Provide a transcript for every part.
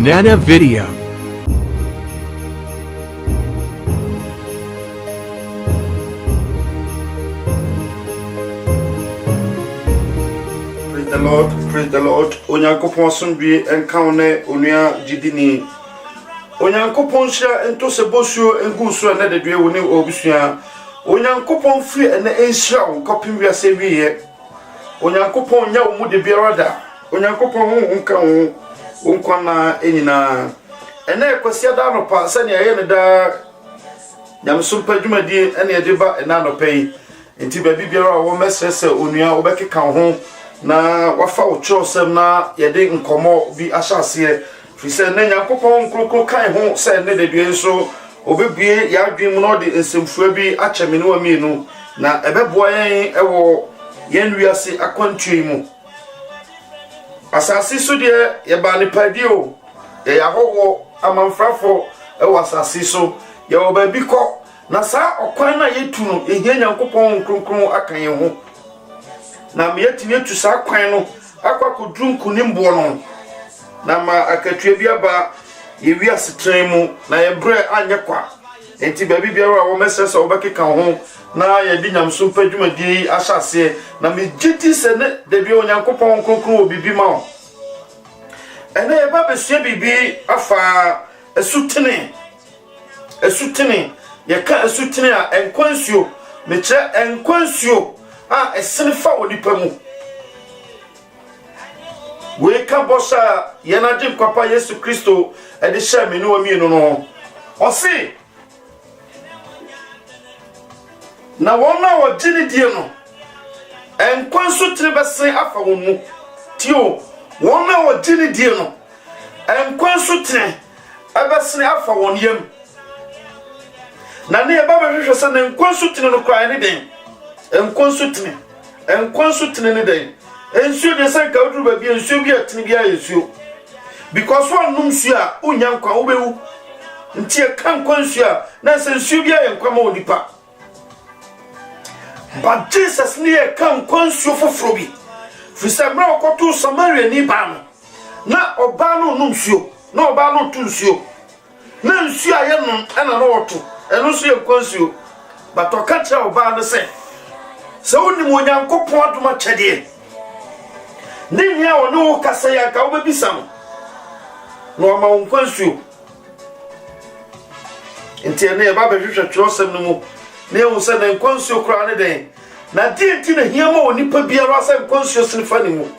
Nana Video. Praise the Lord. Onyankopon somdue enkaune onua jidini. Onyankopon hia ento se bosuo engu so na de due woni obusua. Onyankopon firi ene enhia wo kopim wiase wiye. Onyankopon nya wo mu de biarada. Onyankopon hu nka wo nkwana enina. Ene ekosia da no pa sane aye ne da nyamsumpa dwumadi ene ye de ba ena no pei. Enti ba bibiara wo mesese onua wo bekeka ho na wafa utrosem na yede nkomo bi ahyase fi se na Nyankopon nkrokro kan ho se ne de due nso obebue ya adwem no de nsemfua bi akyemene wa mienu na ebeboa yen ewo yen wiase akwantue mu asase so de ye ba ne padio ye ya howo amanfrafo ewo asase so ye oba bi ko na sa okwan na yetu no ehia Nyankopon nkrokro akan ye ho na meyetini etu sa kwan no akwakodru nkunimbo no na ma akatue biaba ye wi asetran mu na ye bre anye kwa enti ba bibiara wo mesesa wo bekeka ho na ye di nyamso padwumadi ahyase na me giti se ne de bi Onyankopon kronkron obibi ma o ene ye ba besua bibi afa esutene ye ka esutene a enkwansuo me kire enkwansuo esinifa onipa mu we ka bosa yenaje kwapa Yesu Kristo ede sha menu wa mienu no osi na wona wo gini die no enkwanso tire besen afa wo mu tio wona wo gini die no enkwanso tire abesen afa won yam na ne ba ba hwehwe se na enkwanso tire no kwa ne den enkwanso tene ne den ensuo de sanka oduru ba bi ensuo bi atene bi ayesuo because one num suo a unyankwa obewu ntie kan kwansuo a na se ensuo bi ayenkwa ma onipa but Jesus ne kan kwansuo foforo bi fisa mra okoto Samaria ni ba no na oba no num suo na oba no tu suo na ensuo aye no na no oto eno so ye kwansuo but okacha oba no se so woni mo Nyankopon adoma kyede ne nia wono kasa ya ka obebisa no ma wonkwansuo enti ne ba behwehwe twosem no mu ne wo se na nkwansuo kra ne den na dienti na hia ma onipa biara se nkwansuo sinfa ne mu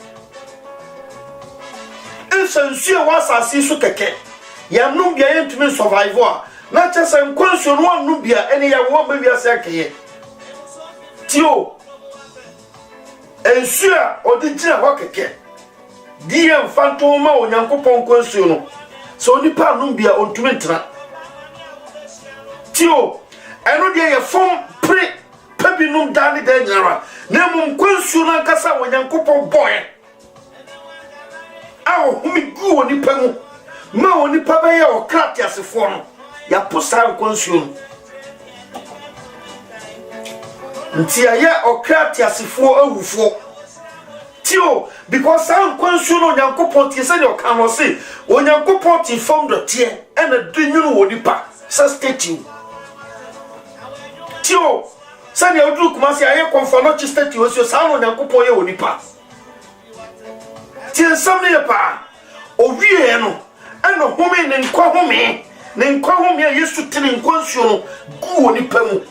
ensansuo wasase so keke ya num bia yentumi survive a na kyesa nkwansuo no num bia ene ya wo ba biase akeye tio ensua odijina hokeke die mfanto ma Onyankopon kwansuo no so onipa anum bia ontumi ntra tio eno die ye fom pre pabinum dani da nyara na mum kwansuo na kasa Onyankopon boy awo humi gu onipa mu ma onipa ba ye okrati asefo no ya posa kwansuo no nti aye okrati asifo awufo tio because an kwansu no Nyankopon tie se de okano se Onyankopon ti form do tie ena dunyunu wonipa sa statue tio se de odu kuma se aye konfano chi statue so sa no Nyankopon ye wonipa tie sam ne pa owie no ena home ne nkwa home Yesu tene nkwansu no gu wonipa mu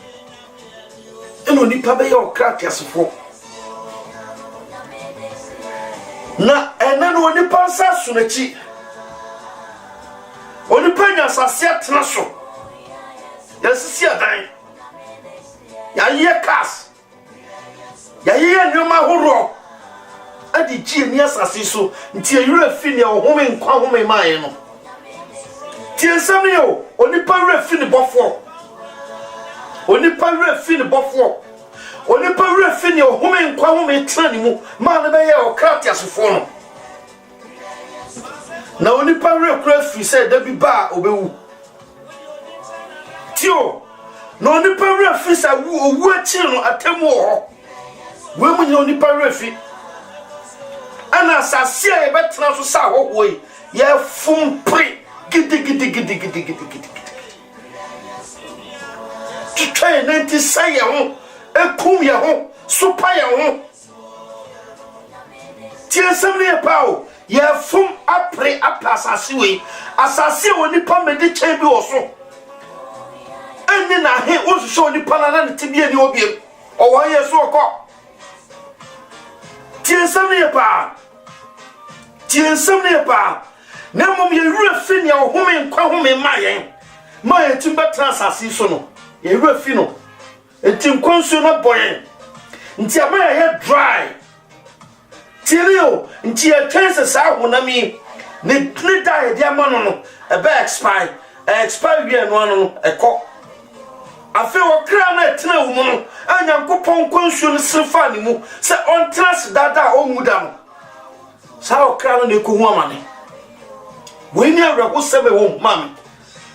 eno nipa be yo krati asefo na enano nipa sa sunachi onipa nya sase atena so yasisi adan ya ye kas ya ye nyoma horo adi ji ni asase so nti eyura fini ohome nkwa home maye no tie sami yo onipa wura fini bofo onipa wura fini bofo onipa wura fini ohome nkwa home tani mu ma na be ye okrati asefo no na onipa wura kura fi se da bi ba obewu tio na onipa wura fi sa owu achi no atemu ho we mu nya onipa wura fi ana asase e betena so sa hohoi ye fum pre gidi try nanti say ho ekum ye ho super ye ho tiensam ne pa o ye fum apre apasase we asase woni pa medi chen bi wo so eni na he wo so ni pa na ne tibie ni obiem o wo ye so ko tiensam ne pa na mom ye wura fi ne ohome nkwa home ma yen timba transasi so no ye wura fi no etim konso na boyen nti ama ye dry tirio nti ye chance sa honami ne die dia ma no e be expire wie no eko afi wo kra na etena wo mu no anyankopon konso no srefa ni mu se on trans dada o muda no sa wo kra no ne ko hu amane we ni awraho sebe wo mam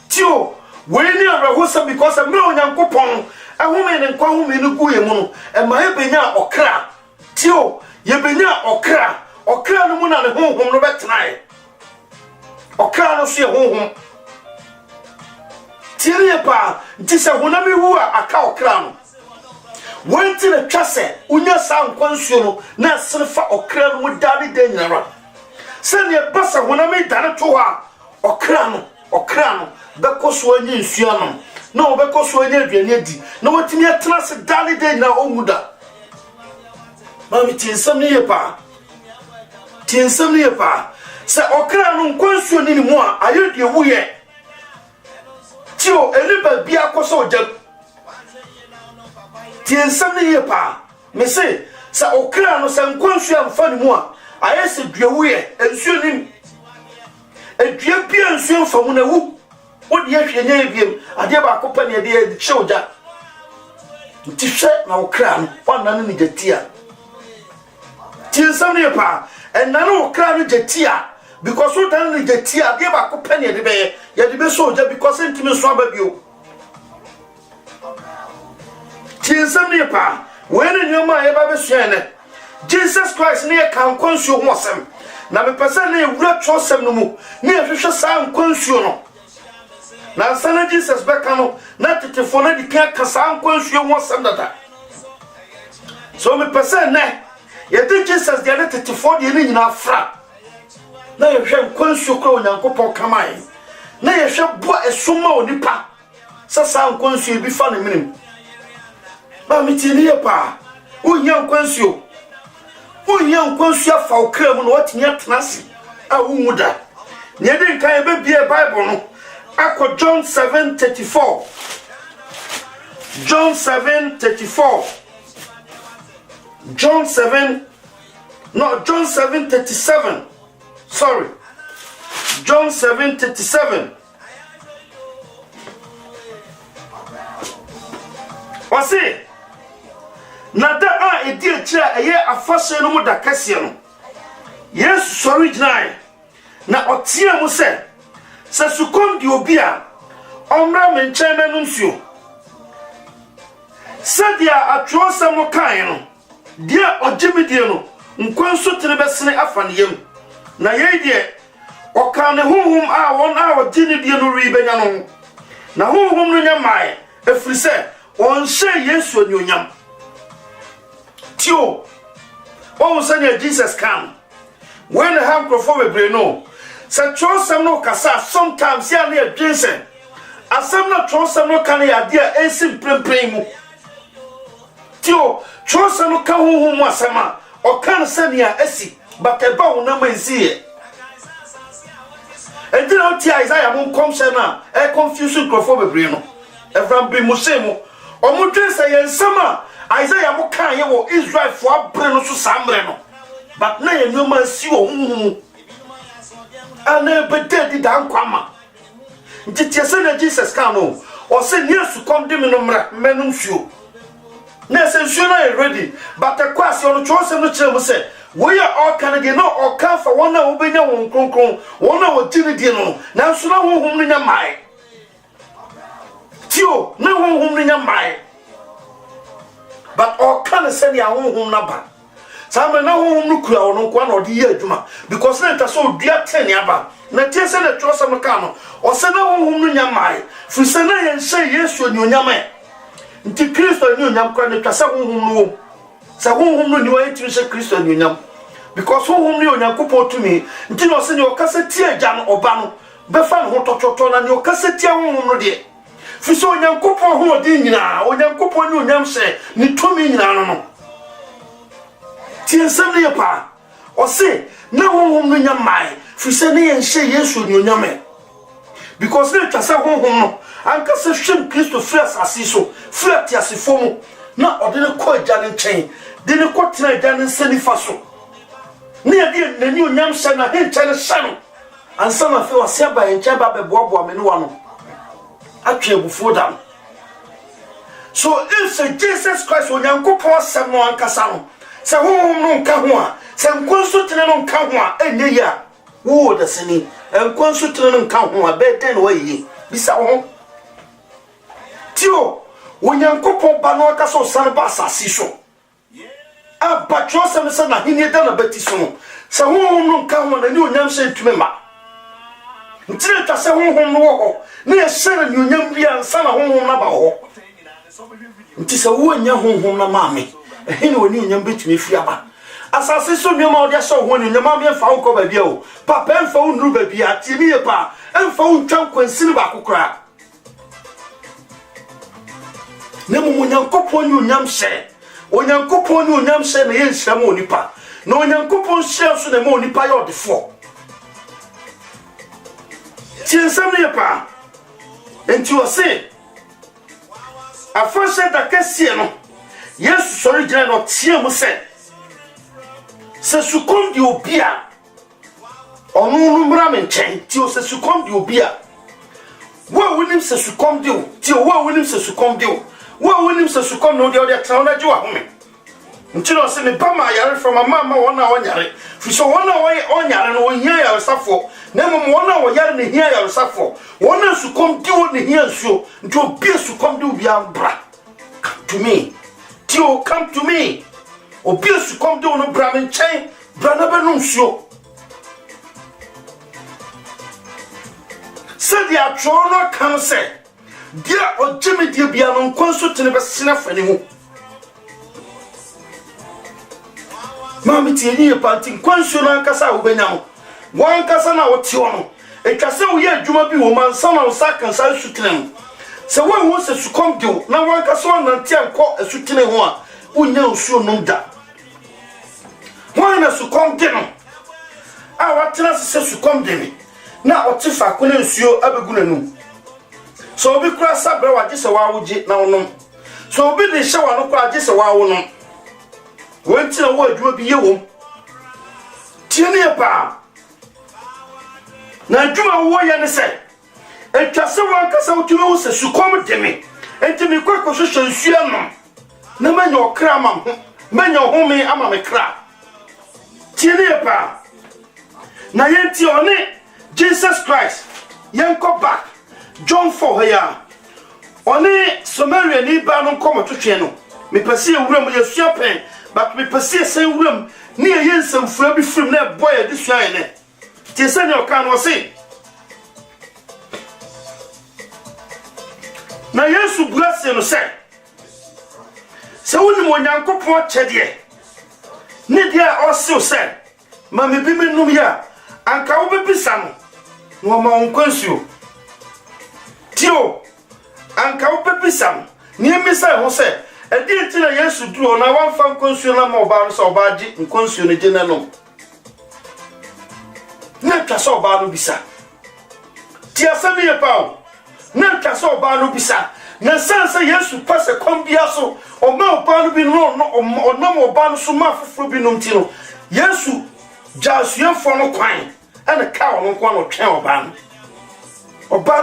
tio we ni awraho sebe because me onyankopon ahome ne nkwa home ne ku ye mu no e ma ye benya okra tio ye benya okra no mu na ne honhom no betnae okra no so ye honhom tirie pa nti se honami wu aka okra no wonti ne twase unya sa nkwansuo no na serefa okra no mu dade de nyara se ne basa honami dane to ha okra no bekoso anyi nsuo no na obekoso anyi aduane adi na wotimi atena se dade de na omuda mami tiensam ne yepa se okra no nkwansuo ni mu a ayedie wuye tio eliba bia koso ojam tiensam ne yepa me se okra no se nkwansuo amfa ni mu a ayese due wuye ensuo nim edue bia ensuo mfa mu na wu odi ahwenya ebiem ade ba kopa ne ade chewja nti hwe na okra no wana ne jetia tiensam ne yepa enana okra no jetia because what dan ne jetia ade ba kopa ne ade be ye de be soja because ntimi so ababio tiensam ne yepa wena nyoma ye ba be suene Jesus Christ ne kan konsuo ho asem na me pese ne wura twosem no mu ne hwehwe sa konsuo no na sana Jesus beka no na tetefo na di kan kasa konsuo ho asem dada so me pese ne ye de Jesus de na tetefo de ne nyina fra na ye hwe konsuo kro onyankopon kamai na ye hwe bo esoma onipa sa konsuo bi fa ne minim ba mi ti ne pa o nya konsuo fa okra mu no watinya tenase a wumuda ne de kan be bie Bible no akọ John 7:34 John 7:37 sorry John 7:37 wasi nada a edi akira eye afase no mu da kase no yes original na otia mu se sukom di obi a omra menchen menum suo sadia atwose mo kan no dia ogyemedie no nkwanso tere besene afaneyam na ye die okan ne honhom a won a ogyemedie no ribenya no na honhom no nyamae efrise on se Yesu anyonyam tio o sanya Jesus come when the handcrophone be no se twosem no kasa sometimes ya na adwense asem na twosem no kan ya dia ensim prempren mu tio twosem no ka honhom asema o kan sania asi bakeba wona mansie endina oti Isaiah mon komse na e confusion crofo be no evram bi musemo o mu dwense yensema Isaiah mo kan ye wo Israel fo abre no so samre no but na ye nyoma si wo honhom ana bededi dan kwama ntitiese na Jesus kan no o se ni Yesu kom de me no mra menum suo na se suo na ready but the kwase ono twose no kire mo se we are all kan de no o kan fa wona wo benya won kronkron wona wo tiri die no na so na honhom no nya mai tio na honhom no nya mai but o kan se ni honhom na ba Sama na honhom no kura ono kwa na odi ye adwuma because na ta so dua tene aba na tie se na twosam no ka no o se na honhom no nyamai fi se na ye nse Yesu ni onyamai nti Kristo ni onyam kwa na twasa honhom no sa honhom no ni wa yetimi se Kristo ni onyam because honhom ni onyankopɔ tumi nti no se ni o kasa tie agya no oba no be fa no tototo na ni o kasa tie honhom no de fi se onyankopɔ ho odi nyina onyankopɔ ni onyam se ni tumi nyina no Tiensam ne pa o se na honhom no nyamai fi se ne yenhye Yesu ni onyame because ne twasa honhom no anka se hwem Kristo frɛs asiso frɛt asifo mu na ode ne kɔ agya ne nkyɛn de ne kɔ tena agya ne nsani fa so ne yɛ de n'ani onyam hyɛ na henkyɛ ne hyɛ no ansa na fe o se aba henkyɛ ba bɛboaboa me ne wa no atwe abufuo da no so if Jesus Christ onyankopɔn asɛm no ankasa no se honhom no nka ho a se nkonso tene no nka ho a enye ya wo da sini nkonso tene no nka ho a be den wa yi bisa ho tio onyankopɔn ba no aka so san ba asase so aba tro se na hini da na beti so no se honhom no nka ho na ni onyam se ntumi ma ntire ta se honhom no wo ho na ye sere ni onyam bia nsa na honhom na ba ho nti se wo nya honhom na ma me ehini woni onyam betumi fi aba asase so nyama odi aso ho ni nyama me fa wo ba bia o papa emfa wo nuru ba bia ti mi ye pa emfa wo ntwan kwansini ba kokora ne mu nyankopon ni onyam hye onyankopon ni onyam hye na ye nhyiram onipa na onyankopon hye so na ma onipa ye odefo ti ensam ne ye pa enti wo se afanse da kasie no Yesu sorry gina no tie mu se sukom di obia onu nu mra me nchen ti o se sukom di obia wo wonim se sukom di o ti o wo wonim se sukom di o wo wonim se sukom no di o de tra na ji wa home nti no se me ba ma yare from mama wona wonyare fi so wona wonyare no wonyare ya safo na mo wona woyare ne hia ya safo wona sukom di o ne hia nsuo nti obi sukom di obia bra to me Tio, come to me. Obius come to no bramin chain, brana benuncio. Said the atrono can say, dear or Jimmy dear be an unconsult in a snuff anymore. Mammy Tia panting, Consula Casa Ubenam. One Casana or Tiono. A Casa ye Jumabi woman, son of Sack and South Sutan. So one wants to come to now one cason and tian call a sutine one who knows so no da. One has to come to our tenants says to come to me. Now what if I couldn't see you ever good. So we cross up just a while with now no. So be the shower no cry just a while no. When till a word will be you. Tiania pa. Now do a warrior say. E twase wan kasa otumi wo se sukom de me enti me kwakọ hwehwe nsua no na manya okra ma ho manya home ama me kra tiene pa na yenti one Jesus Christ yanko back John 4 ya one Samaria ni ba no komo twetwe no me pese ewuram yesua pen but me pese sen wuram ni yensam fura bi firim na boy ade sua ene tie se ne oka no se na Yesu blesse no se woni mo nyankopon chede ne dia o se o se ma me bi menum ya anka wo bebisa no ma onkonsuo tio anka wo bebisa ni emisa ho se e di enti na Yesu duro na wan fa onkonsuo na ma oba no se oba agi onkonsuo ne je na no na twa se oba no bisa ti asemi e pa na twa oba no bisa na sansa Yesu pase kombia so o ma oba no bi no onam oba no so ma foforo bi no ntino Yesu jasuafo no kwan ana ka ono kwa no twen oba no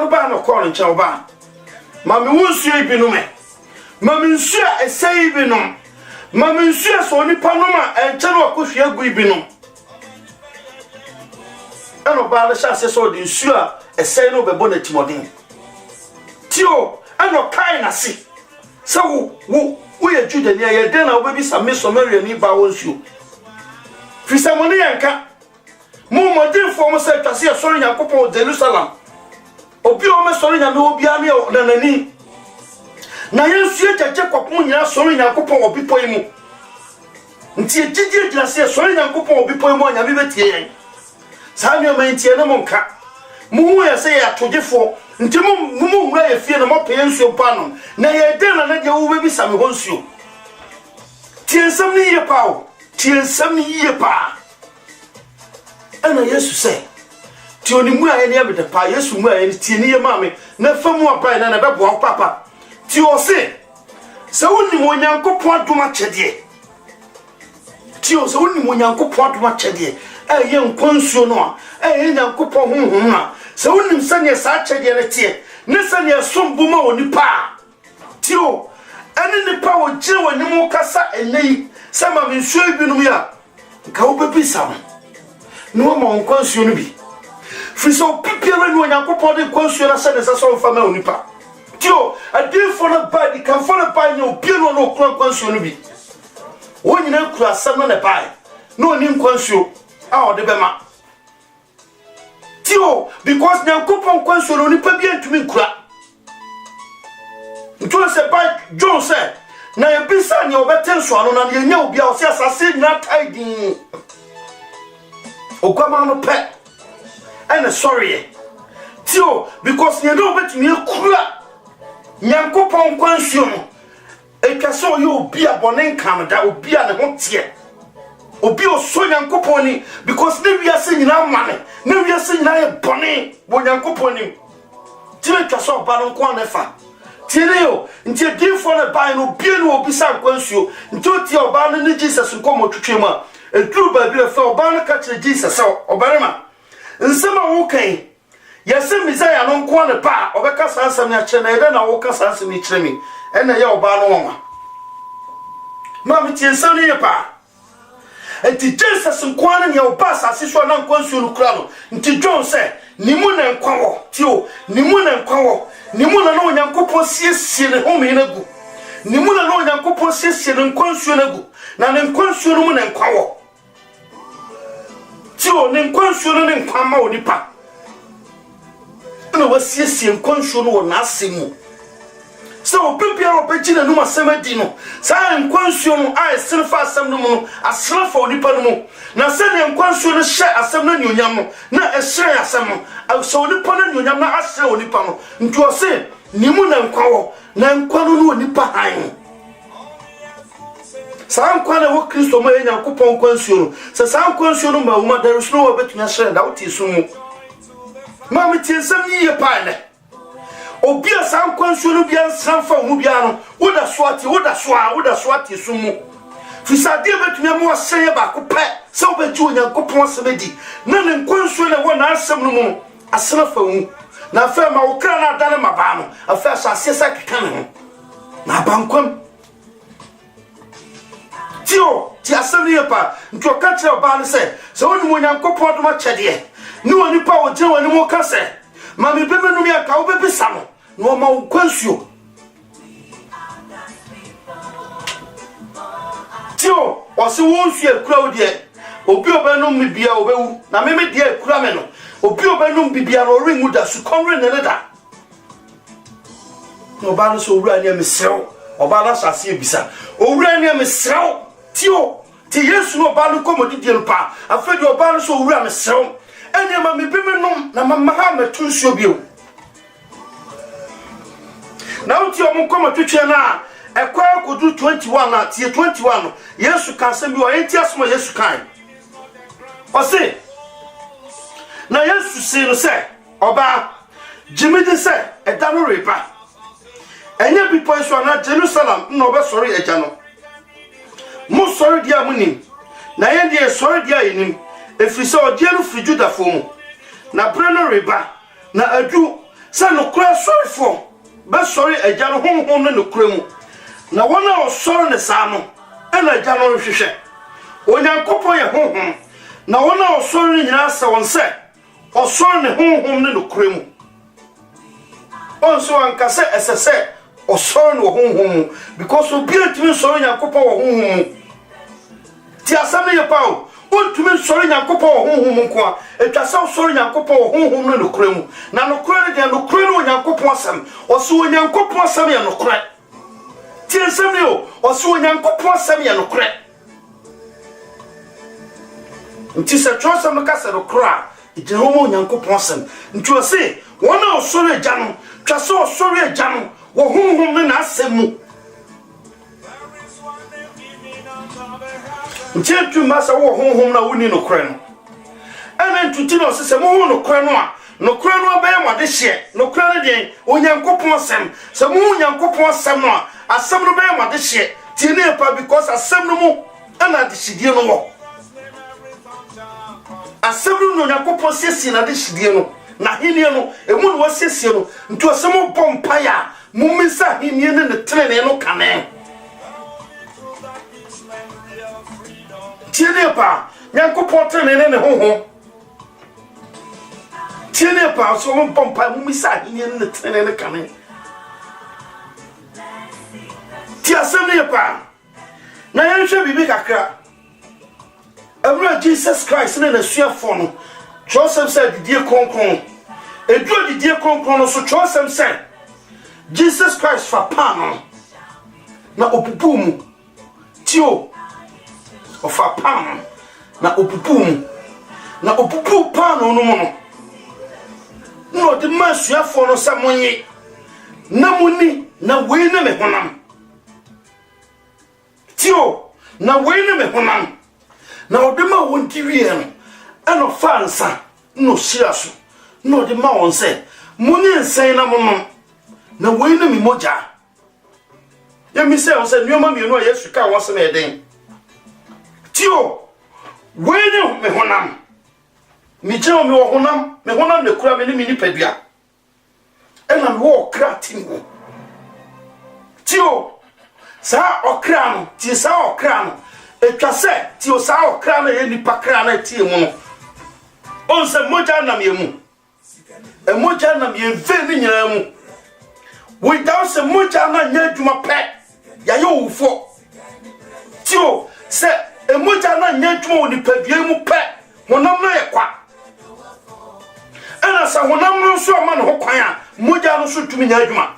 ba no kwa no twen oba ma me wonsuo ibi no me ma me nsua esai ibi no ma me nsua so nipa no ma enche no akohwe agu ibi no ana ba no sha se so di nsua esai no bebo na timodin tio ano kai na si so wo ye juda ni ye den na obebi same Samaria ni ba wonsuo Fisa mo ne yanka mo modern form say twase e sori Nyankopon Jerusalem obi o me sori Nyame obi ane nanani na yensu ejeje kwapon nyina sori Nyankopon obi poyi mu nti ejije gina se sori Nyankopon obi poyi mu Nyame betie yen sa mi o mentie ne mo nka mu ya se ya togefo nti mu wura ye fie na mo pe nsuo pa no na ye den na de wo bebi same ho nsuo tiensam ni ye pa o tiensam ni ye pa ana Yesu se ti oni mu aye ne abede pa Yesu mu aye ti ni ye maame na famu abai na bebo papa ti o se woni mo Nyankopon adoma chede ti o se woni mo Nyankopon adoma chede ye nkwansuo no a Nyankopon honhom na se woni msanye sa chede ne tie ne sanye sombuma oni pa ti o ani ne pa o je woni mo kasa enei sama me nsuo binum ya ka wo bebisa no ma nkwansuo no bi friso pipiara no Nyankopon de nkwansuo na se ne se so mfa ma oni pa tio adefo na badi kan fo na pa nya obi no nkwansuo no bi woni na kura asam na pa no ni nkwansuo a o de bema tio because Nyankopon nkwansuo no ni pa bi antumi nkura nto se ba John say na yebisa nya obetenso ano na ye nya obi a o se asase na taidin okwama no pe and sorry tio because you know betumi ekura Nyankopon kwansuo no ekaso yo obi abone nkamda obi a ne ho tie obi oso Nyankopon ni because ne wiase nyina mane ne wiase nyina ye bone bo Nyankopon ni tire kaso ba no kwa ne fa tire yo ntie difo na ba no bie no obi sa kwansuo ntie oba no ni Jesus nkomo twetwem a eduru ba bi fa oba no ka kire Jesus obarema nsema wo kan yese Messiah no nko ne pa obeka sansam ya kire na eda na wo ka sansam ni kire mi ena ya oba no wonwa ma mi tie nsam ni pa enti Jesus nko ne ya oba sase so na nkwansuo no kura no nti John say nimu na nkwawo tio nimu na nkwawo nimu na no Nyankopon siesie ne homi na gu nimu na no Nyankopon siesie ne nkwansuo na gu na ne nkwansuo no mu na nkwawo tio ne nkwansuo no ne nkwama onipa na wasiesie nkwansuo no wo na asemu so obibia obegina no masemadi no sa nkwansuo no a esrefa asem no mu asrefa onipa no mu na se ne nkwansuo no hye asem no nyonyam no na ehye asem no so onipa no nyonyam na ahye onipa no nto se nimu na nkwawo na nkwano no onipa han sa nkwa na wo Kristo ma Nyankopon nkwansuo no se sa nkwansuo no ma wo there is no way betunya hye da wo tisu mu ma me tiensam yi ye pa ne obi asa nkwansuo no bia nsanfa mu bia no woda soati sumu fisade betumi am waseye ba ko pe se obeji Onyankopon asebedi na ne nkwansuo na wona asem no mu asrafa mu na fa ma wokra na dane maba no afa asase sa keka ne na bankwam tio ti asem ne pa nto ka kire ba no se woni mo Onyankopon doma chede ni woni pa wo je woni mo ka se ma me bebe no mi aka wo bebe sa no no ma nkwansuo tio osi wonsu ekura odie obi obenum bibia obewu na me die ekura me no obi obenum bibia no ringu da su konre ne da no ba no so owura ne mesew oba na sase ebisa owura ne mesew tio ti Yesu no ba no komodi die pa afedi oba no so owura mesew ene ma me bimenum na mama ha metunsuo bio na uti omo koma twetwe na ekwa kodu 21 na tie 21 Yesu kan se bi o enti asoma Yesu kan o se na Yesu se no se oba jimidi se edano reba enye bi po so na Jerusalem no be sori eja no mo sori dia munim na ye dia sori dia yenim efiri se odie no firi Juda fo mu na breno reba na adu se no kura sori fo be sorry eja no honhom no kura mu na wona o sorry ne sa no ena eja no hwehwe Onyankopon ye honhom na wona o sorry nyina sa won se o sorry ne honhom no kura mu on so anka se esese o sorry no honhom because obi atimi sorry Onyankopon wo honhom ti asame ye pawo wontumi sori nyankopon honhom nko a etwa se sori nyankopon honhom no nokra mu na nokra de nokra no nyankopon asem oso nyankopon asem ye nokra tie nsem yo oso nyankopon asem ye nokra nti se twosem no ka se nokra ije homo nyankopon asem nti o se wona osori agya no twa se osori agya no wo honhom no na asem mu nchetu masa wo honhom na woni no kra no ene ntuti no se mo ho no kra no a no kra no be ma de hye no kra no de onyankopon asem se mo onyankopon asem no a asem no be ma de hye ti ne pa because asem no mu ana de hidie no wo asem no onyankopon siesie na de hidie no na henie no emu no wasiesie no ntu asem bompa ya mumisa henie ne ne trene no kane tiene pa nyankopon trene ne honhom tiene pa so mo pompa mumisa henie ne trene ne kane ti asem ne pa na yenhwe bibi kakra Abra Jesus Christ na suafo no Joseph said didie kronkron edu didie kronkron no so Joseph said Jesus Christ fa pan na opupu mu tio ofa pan na opupu mu na opupu pan no mo no de ma suafo no sa monye na muni na we na me honam tio na we na me honam na odema wonti wie no eno fansa no siaso no odema won se muni nsen na mono na we na mi moja ya mi se on se nyoma mi no Yesu ka won se na eden tio we ne me honam mi je o mi wo honam me honam ne kura me ni mi ni padua ena me wo kra tingo tio sa okra no ti sa okra no etwa se ti o sa okra na ye nipa kra na tie mu no on se moja na me mu e moja na me ve ni nyina mu without se moja na nya adwuma pe ya ye owufo ti o se e moja na nya adwuma oni padua mu pe honam na ye kwa ana sa honam no so ma no kwan a moja no so tumi nya adwuma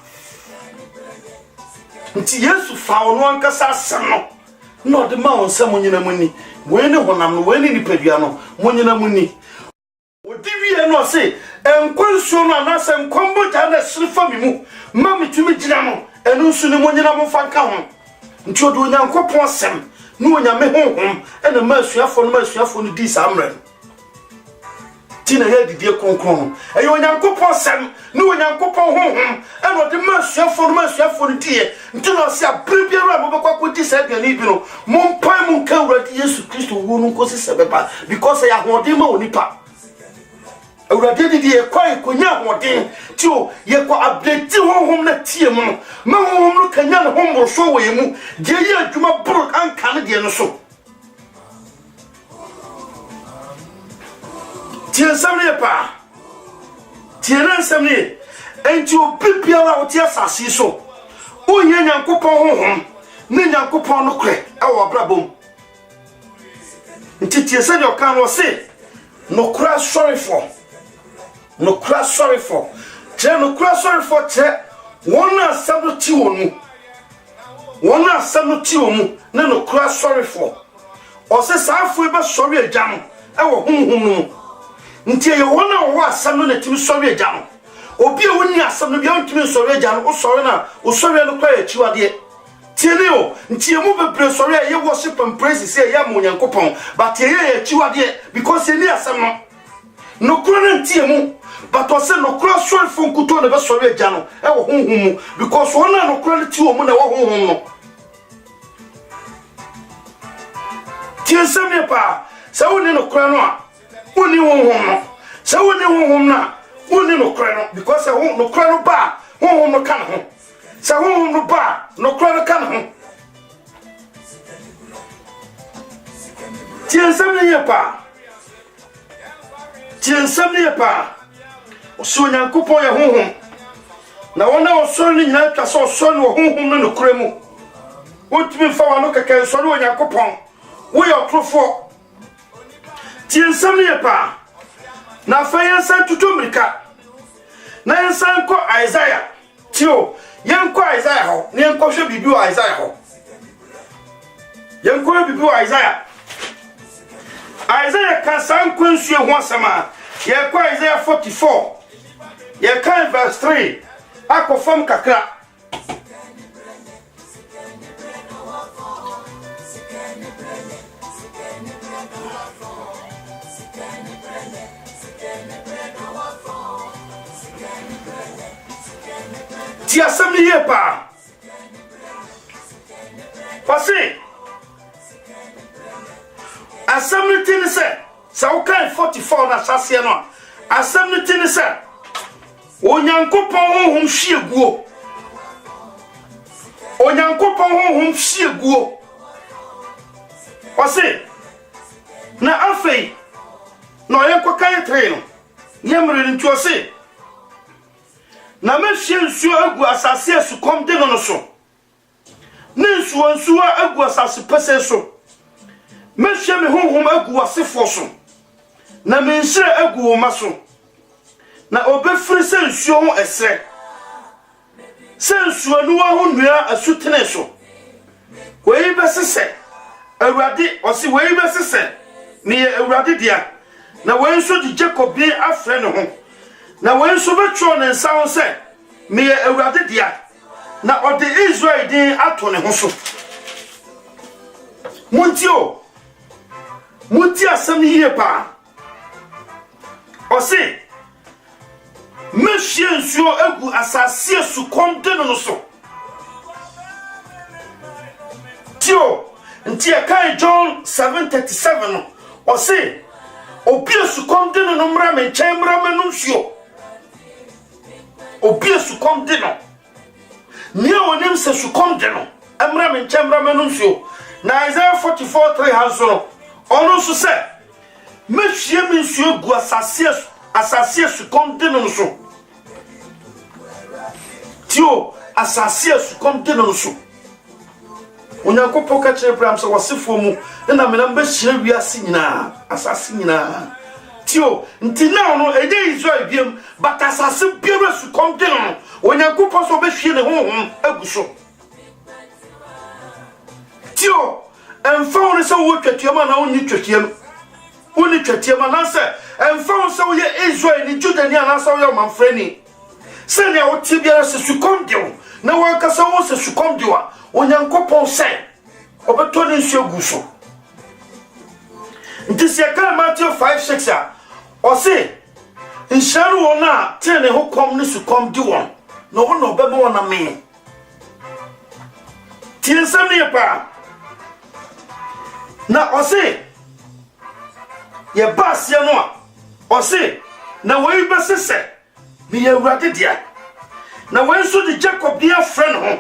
nti Yesu fa ono ankasa asem no de ma on se monyina muni we ne honam no we ne nipadua no monyina muni odi wie no se enkwansuo no anase enkwambo ja na sirifa mi mu ma mitumi gina no enu nsu ne monyina mo fanka ho nti odo onyankopon asem no onyame honhom ena ma asuafo no di samre tina ya didie kronkron eyo onyankopon asem no onyankopon honhom ena ode ma asuafo no die nti no se abribiara mo bekwa ko di se gani bi no mo pai mo nka uradi Yesu Kristo wo no nkosi sebeba because ya hode ma onipa uradi didie kwai konya hode ti o ye ko update honhom na tie mo no ma honhom no kanya na honhom so wo yemu je ye adwuma bro anka ne de no so tie samne pa tie ran samne enti o bibiara o tie asase so o ye nyankopon honhom ne nyankopon no kre awo brabom nti tie se de o kan o se no kra sorry for che no kra sorry for che wona asado ti wonu ne no kra sorry for o se safo e ba sorry agya no awo honhom no nti ye wona wo asam no timi sorry agya no obi e woni asam no bia ntimi sorry agya no o sorry na o sorry no kwa achiwade tiene o nti ye mu bebre sorry ye worship and praise say ye mo nyankopon but ye achiwade because ye ni asam no kura na nti ye mu but o se no kura sorry for nkuto na be sorry agya no e wo honhom mu because wona no kura ti wo mu na wo honhom no tiensam ne pa sa woni no kura no a woni honhom no sa woni honhom na woni no kura no because no kura no ba honhom no kan ho sa honhom no ba no kura no kan ho tiensam ne pa o so nyankopon ya honhom na wona o so ni nyina twa so so no honhom no kura mu wotumi fa wa no kaka so no nyankopon wo yo trofo Tien samye pa. Na fayan san tutu mirika. Na yansan ko Isaiah. Tio, yan ko Isaiah ho. Ni yan ko hwe bibi o Isaiah ho. Yan ko bibi o Isaiah. Isaiah kan san ko nsuo ho asama. Ye ko Isaiah 44. Ye kan verse 3. Akofam kakra. Ti asem ni ye pa. Passé. Asem ni tin se. Sa o kan 44 na sase no. Asem ni tin se. Onyankopon honhom hwie guo. Onyankopon honhom hwie guo. Passé. Na afei. No yenko kan tre no. Yemre ntu ose. Na mehye nsuo agu asase asukom de no so. Ne nsuo agu asase pese so. Mehye me honhom agu asefo so. Na me nhire agu wo maso. Na obefiri se nsuo ho esre. Se nsuo no wa ho nua asutene so. Wei besese. Awurade osi wei besese. Ne awurade dia. Na wei nso di Jacob bi afre ne ho. Na wei nso betwo ne nsa ho se me awurade dia. Na ode Israel din ato ne ho so. Munti asem hiye pa. Osi mehye nsuo agu asase sukom de no so. Tio nti kan John 7:37 no. Osi obi sukom de no mra me nchen mra manum suo. Obi sukom de no. Ni onim se sukom de no. Amra me nchen mra manum suo. Na Isaiah 44:3 haso no. Ono so se mehye me nsuo gu asase sukom de no so. Tio asase sukom de no so. Onyankopon ka kire Abraham se wasefo mu na me na mbehye wiase nyina asase nyina. Tio nti na no eje Israel biem but asase biara sukom de no. Onyankopon so behye ne honhom agu so. Tio emfa woni se wo twatiama na woni twatiam. Woni twatiama na se emfa woni se wo ye Israel ni Juda ni anasa wo ye manfrani. Se ne wo tibiara se sukom de wo na wo kasa wo se sukom de wa. Onyankopon se obeto ne nsuo gu so. Nti se ka Matthew 5:6 a o se nhyɛre wɔ na te ne ho kom ne sukom di won na wo no bɛbɛ won na me ti nsɛm ne pa na o se ye basia no a o se na wo ibɛsese me ye Awurade dia na wo nso di Jacob dia friend ho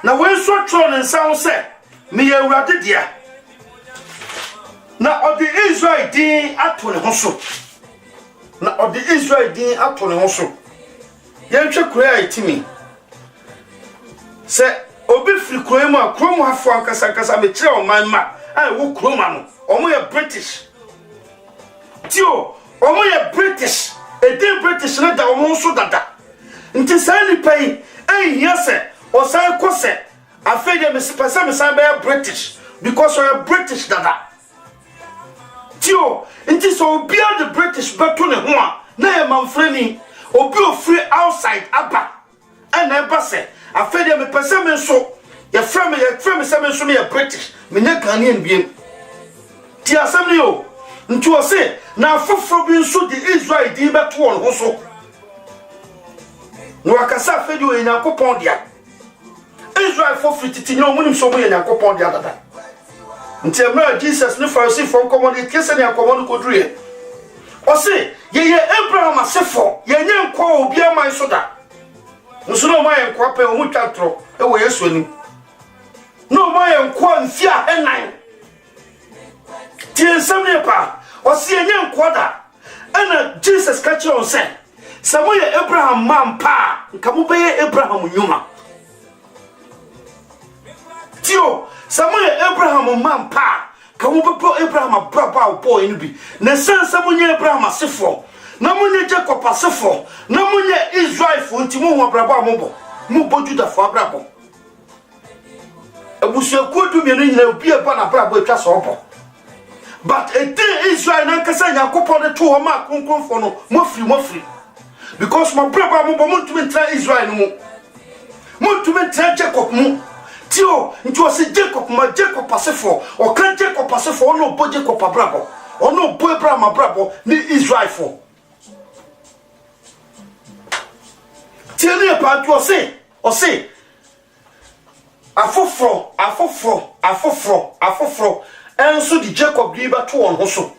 na wo nso tro ne nsa ho se me ye Awurade dia na odi Israel din ato ne ho so. Na odi Israel din ato ne ho so. Yentwe kura itimi. Se obi firi kura mu a kura mu hafo ankasa me kire o man ma. Ai wo kura ma no. Omo ye British. Tio, omo ye British. Edin British na da omo so dada. Nti sai ni pai, hia se o sai ko se afede me sipasa me sai be British because we are British dada. Tio, nti so obi the British beto ne ho a na ye manfrani obi ofri outside aba and eba se afede me pese me so ye frame se me so me British me ne Ghanaian biem ti asem ne yo nti o se na afoforo bi so di Israel di beto won ho so no akasa afede o Nyankopon dia Israel foforo titinyo omunim so mo ye Nyankopon dia dada. Nti emra Jesus ne Pharisee from common kese ne akomo ko dure. O se ye Abraham asefo ye nye nkwa obi aman so da. Nso no ma ye nkwa pe o mu twatro e wo Yesu ani. No ma ye nkwa mfia enan. Ti ensam ne pa o se ye nye nkwa da. Ana Jesus ka che on se samo ye Abraham man pa nka mo be ye Abraham nyuma. Tio Samuel Abraham man pa ka wo bebo Abraham abraba boy no bi na sense munye Abraham asefo na munye Jacob asefo na munye Israel fo nti mo ho abraba mo bo Judah fo abraba abusu ko du me no nyina obi e ba na abraba atwa so obo but a day Israel na kasa Yakobon de to ho ma konkron fo no mo free because my brother mo bo to tra Israel no mo to tra Jacob mo tio nti o se Jacob ma Jacob pasefo o kan Jacob pasefo no bo Jacob abrabo o no bo Abraham abrabo ni Israel fo tiene pa to o se afofro enso di Jacob di ba to on ho so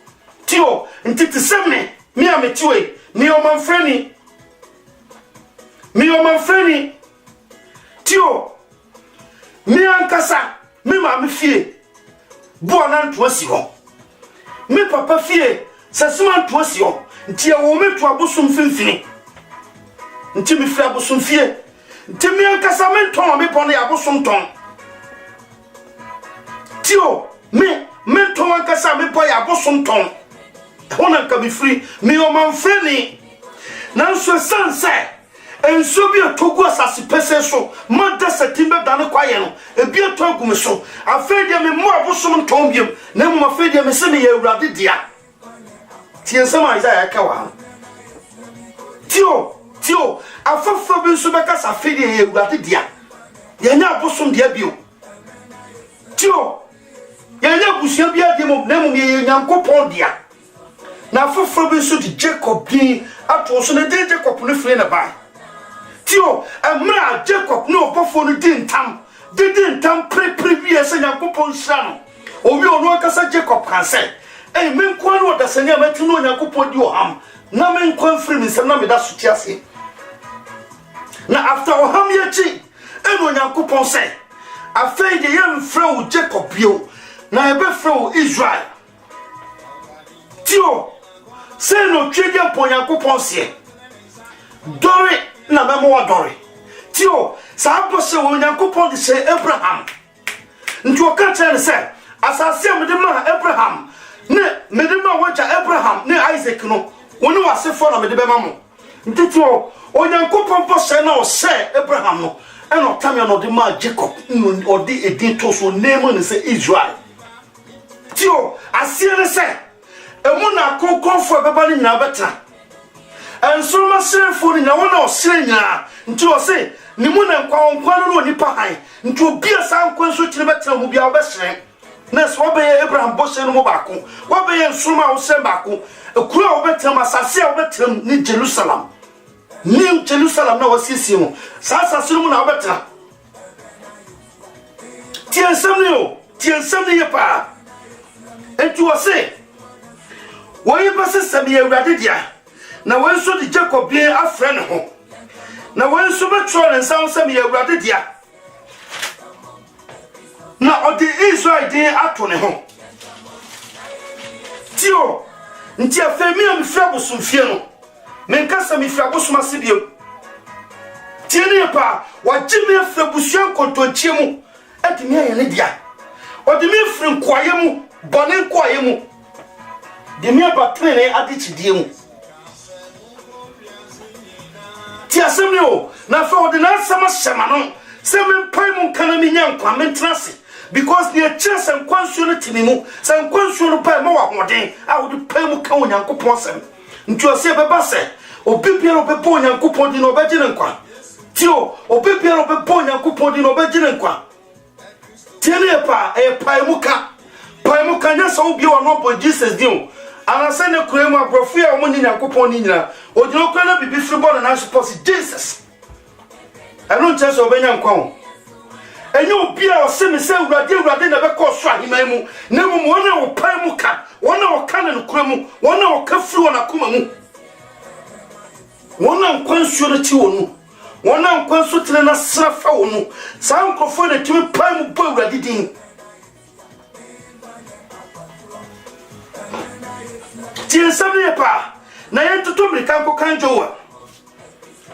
tio nti te seme mi ametiwe mi o man freni tio mi ankasa mi ma me fie bo na nto asi ho mi papa fie sasema nto asi ho nti e wo meto abosom finfini nti mi fia abosom fie nti mi ankasa me ton me pon ya abosom ton tio me ton ankasa me boy abosom ton hona ka mi free mi o man freni na so sanse enso bi otogu asase pese so mada setimbe dane kwaye no ebi otogu me so afedia me mo abosom ton biem na mo afedia me se me ya awurade dia tie sama Isaiah ka wa tio afafo bi so beka sa afedia ya awurade dia ya nya abosom dia bio tio ya nya busia bia dia mo na mo ye Nyankopon dia na afafo bi so di Jacob bi ato so na de Jacob no fie na bai tio amra Jacob no bofo no dintam pre se Nyankopon hira no owi ono akasa Jacob kan se men kwa no da sanya matu no Nyankopon di oham na men kwa free mi sem na me da so tiase na after oham ye chi eno Nyankopon se afei de yem frɛ Jacob bio na ebe frɛ Israel tio se no twede pon Nyankopon se dore na memo wa dore tio sa bose wo Nyankopon de se Abraham njo ka tell se asase me de ma Abraham ne me de ma waja Abraham ne Isaac no woni wase fo na me de be ma mo ntitio o Nyankopon bose na o se Abraham no eno tamia no de ma Jacob no odi edin to so name ne se Israel tio asie ne se emu na kokonfo beba ni na betra enso ma serefo ni na wona o serenya nti o se ni mu na nkwa no nipa han nti obi asa nkwa nso kire betra mu bia obesere na so obeye Abraham bose no mo baako obeye nsoma o se baako ekura obetra masase a obetra ni Jerusalem na wasiesie mu sasa mu na obetra tiensam ni ye pa enti o se wo yi bese sabi awurade dia na wenso di Jacob bi afre ne ho na wenso betro ne nsan sabi awurade dia na odi Israel din ato ne ho tio nti afemi am fia bosum fie no menkasa mi fia bosum asibio tiene pa wagime afra busuan kontonchie mu etimi ayene dia odi mi fri nkwaye mu bone nkwaye mu de mi abatre ne adichidie mu ti asemne o na fa odi na sama shema no se me pai mu kana mi nyankwa mentrase because the chance and kwansuo timi mu san kwansuo no pai ma wa hoden a odi pai mu ka Onyankopon sem nti o se beba se obi bia no bebo Onyankopon di no obegire nkwa tio obi bia no bebo Onyankopon di no obegire nkwa tiene pa pai mu ka nya so obi o no bo Jesus di o anase ne kuremu aprofu ya omo Nyankopon ni nyina odino kwa na bibi free ball na support Jesus eno chance obenya nkwa ho enye obi a oseme se urade na be ko so ahima mu na mu wona wo pai mu ka wona wo ka na kuremu wona wo ka free wona kuma mu wona nkwansuo na ti wonu wona nkwansuo tene na srafa wonu sa nkofo na timi pai mu bo urade din tie sabne pa na yentoto mrika nko kanjowa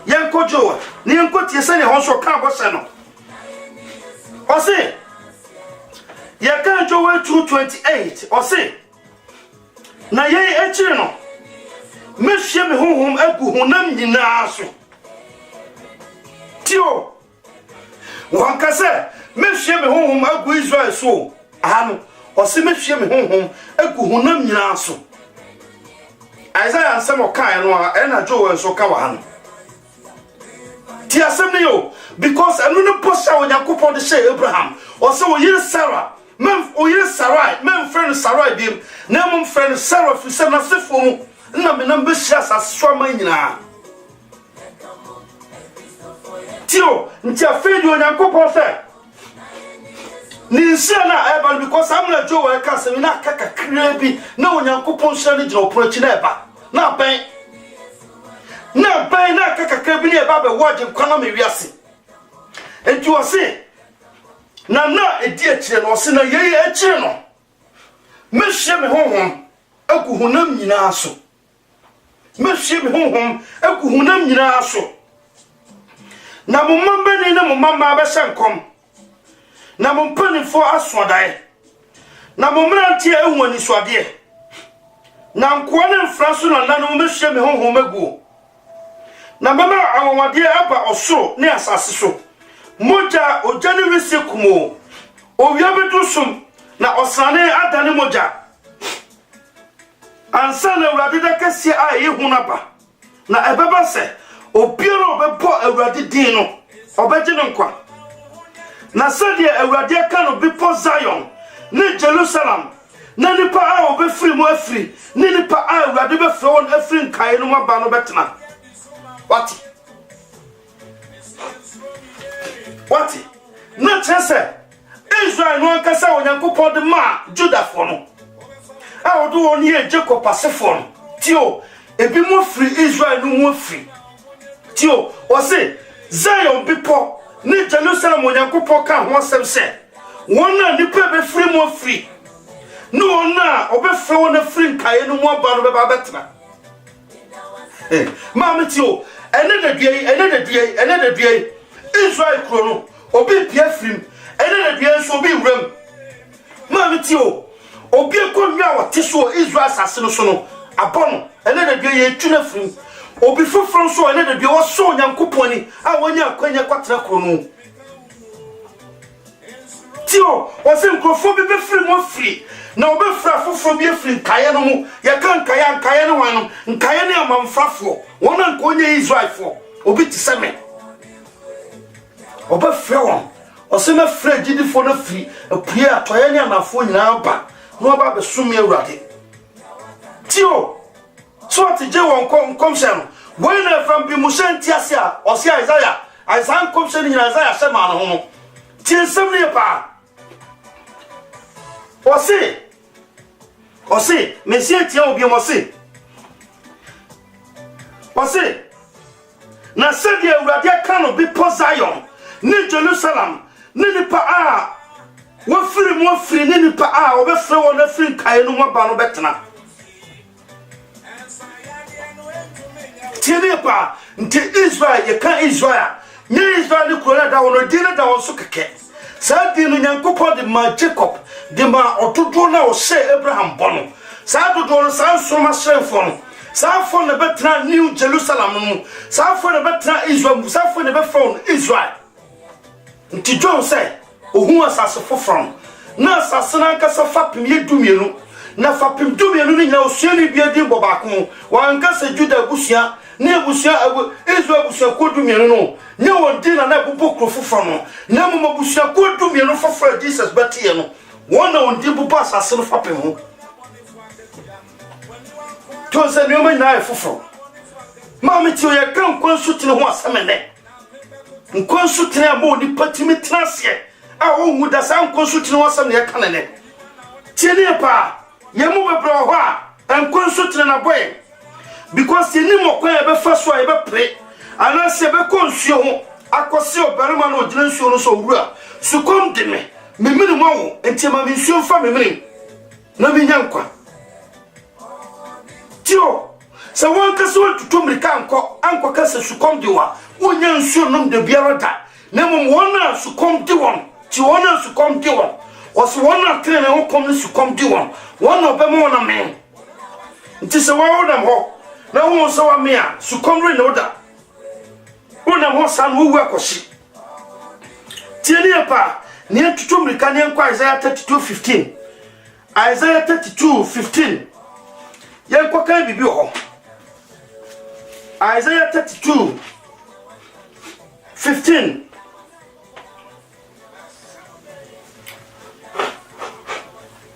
yanko jowa ni yanko tie sane ho so ka bo se no ose ya kan Joel 2:28 o se na ye echire no mehye me honhom agu honam nyina so tio wanka se mehye me honhom agu Israel so ano o se mehye me honhom agu honam nyina so Isaiah ansem okan no a na Joel so ka wa no ti asem ne yo because anu no posha Onyankopon de share Abraham o se o yire Sarah men o yire Sarai men friend Sarai bim na mum friend Sarah fi se na sefo mu na me number share asaswa man nyina tio nti afedi Onyankopon se ni nsia na eba because amna Joel ka se na kaka kra bi na Onyankopon share ni jira oporo chi na eba na ben na kaka kra bi na eba be waje kwana me wiase enti o se na edi akire no se na ye akire no mehye me honhom agu honam nyina so mehye me honhom agu honam nyina so na mo mambani na mo mama ba shankom na mo mpanifo asodai na mo mrantie ehwani soade na nkoa na mfraso na nanu mehye me honhom agu na mama awwade aba osoro ne asase so moja ojani wisi kumo owia bedusum na osane adane moja ansa na urade da kase a yehuna ba na ebeba se obiero obebo awurade din no obeje no nkwa na sade awurade aka no bipo Zion ne Jerusalem na nipa a obefiri mu afiri ne nipa a awurade befre won afiri nkae no maba no betena What? Na chese Israel no ankasa Onyankopon de ma Judah fo no a odo woni e Jacob asefo no tio ebi mo free Israel no mo free tio o se Zion bipo ni Jerusalem Onyankopon ka ho asem se wona nipa be free mo free no na obefre wona free nkae no mo aba no be ba betena mama tio ene de due Israel krono obi pia frim ene na bia so obi wram ma metio obi ekonwa wote so Israel asase no so no abono ene na bia ye twuna frim obi foforo so ene na bia wo so Onyankopon ni a wonya akwanya kwatra krono tio o se nkrofo bi be frim mo fri na obi fra foforo bi frim kaye no mu ye kan kaye no wan no nkaye ne amamfrafo wona nkonye Israel fo obi tiseme oba frewon osema fredi di fo na free apue atoye ne anafo nyina ba no oba be sumi awurade tio so atije won komse no boy na from bi musanti ase a osi Isaiah komse nyina Isaiah sema no ho tie sem ne pa osi mesie tie obi mo se osi na sedi awurade ka no bi po Zion ni Jerusalem ni nipa a wafiri ni nipa a obefre wona firi kae no maba no betena tiene pa nti Israel ye kan Israel ni Israel ni kura da wono dina da won so keke sa di no Nyankopon de ma Jacob de ma otodo na o se Abraham bono sa dodo no sa so ma shrefo no sa fo na betena New Jerusalem no sa fo na betena Israel sa fo na befro Israel nti John say ohu asase foforo na asase na nkasa fapim ye dumienu na fapim dumienu ni nya osuani bia din bobako wa nkasa Judah busia na busia Israel busia ko dumienu no nya won din na bubo kro foforo no na mo busia ko dumienu foforo Jesus batie no won na won din bubo asase no fapim ho to se ni o ma nya foforo ma me ti o ya kan kwansu tene ho asemene nkonsu tene abo ni patimi transie a wo da sa nkonsu tene wasam ne kanene tiene pa yemu bebra ho a nkonsu tene na boy because ni mokwan e be fa so e be pre ana se be konsuo ho akosi obarima na ogina nsuo no so wura sukom de me mimiri mawo entiema mi nsuo fa mimiri na mi nyankwa tio se won kaso tutumrika anko kase sukom de wa wonya nsuo nom de biara da na mum wona sukom de won ti wona sukom de won was one of ten who comes to come do one of them on a man. It is a world of hope. No one saw a mere, so come in order. One of us and who work or she. Tieniapa, near to 2 Mecanian Isaiah 32:15. Isaiah 32:15. Yanko can be built. Isaiah 32:15.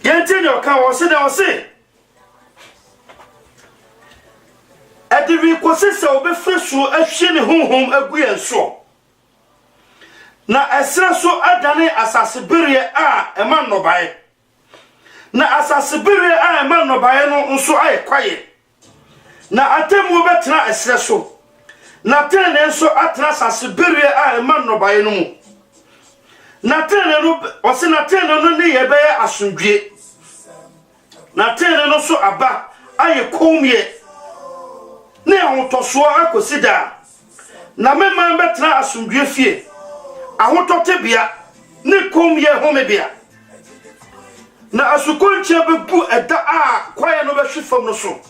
Yantin can was say. At the request of the first a shin home agree and so. Na esra so adane asasebere a man no bae. Na asasebere a man no bae no nso aye kwaye. Na atemu betena esra so. Na tene nso atena asasebere a man no bae no mu. Na tene no ose na tene no ne ye be asundwe. Na tene no so aba aye komye. Ne ahotoso akosida. Na mema betena asundwe fie. Ahotote bia ne komye homebia. Na asukonche bebu eda a kwaya no be hwefam no so.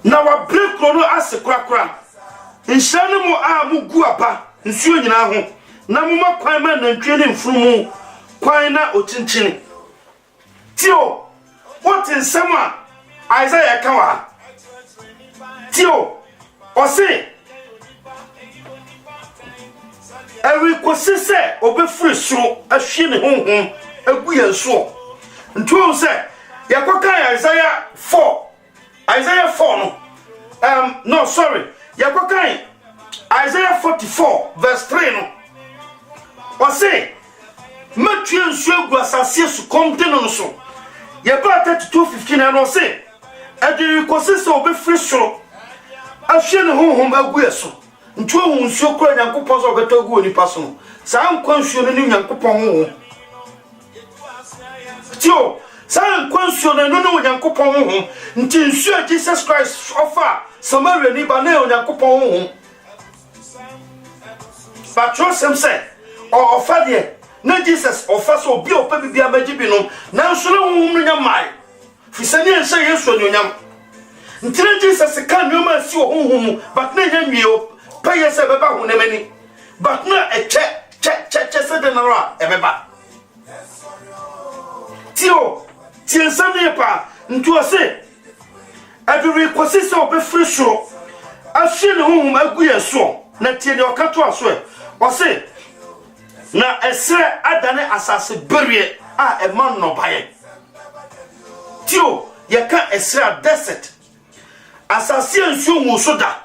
Na wa break no asekrakra. Nhyane mu a mugu aba nsuo nyina ho. Na mu makwan ma nantwie ne mfurumu kwan na otinchini. Tio, what in summer Isaiah kawa. Tio, Ose every kwasese obefri so ahwe ne honhom agu yenso ntu se yakokan Isaiah 4 no sorry yakokan Isaiah 44 verse 3 no Ose matwe nsu agu asase su komte no so yeba 32:15 no se every kwasese obefri so ahwe ne honhom agu yeso ntu nsuo kura Nyankopon so betagu oni paso sa nkwa nsuo ne Nyankopon honhom tio sa nkwa nsuo ne no Nyankopon honhom nti nsuo Jesus Christ offer Samaria ni ba na Nyankopon honhom patro sem se o offer de na Jesus offer so bi opa bibia magibi no na nso ne honhom no nyamai fisani ense Yesu onyam ntire Jesus kan nyoma si honhom but na nyanwie pay se beba hunemani but na che se de nara ebeba tio tiensame pa ntu ase aduri kwasise obefri so ahwe ne honhom agu yeso na tie ne okato aso ose na esre adane asase berie a eman no baye tio yeka esre desert asase nsu mu soda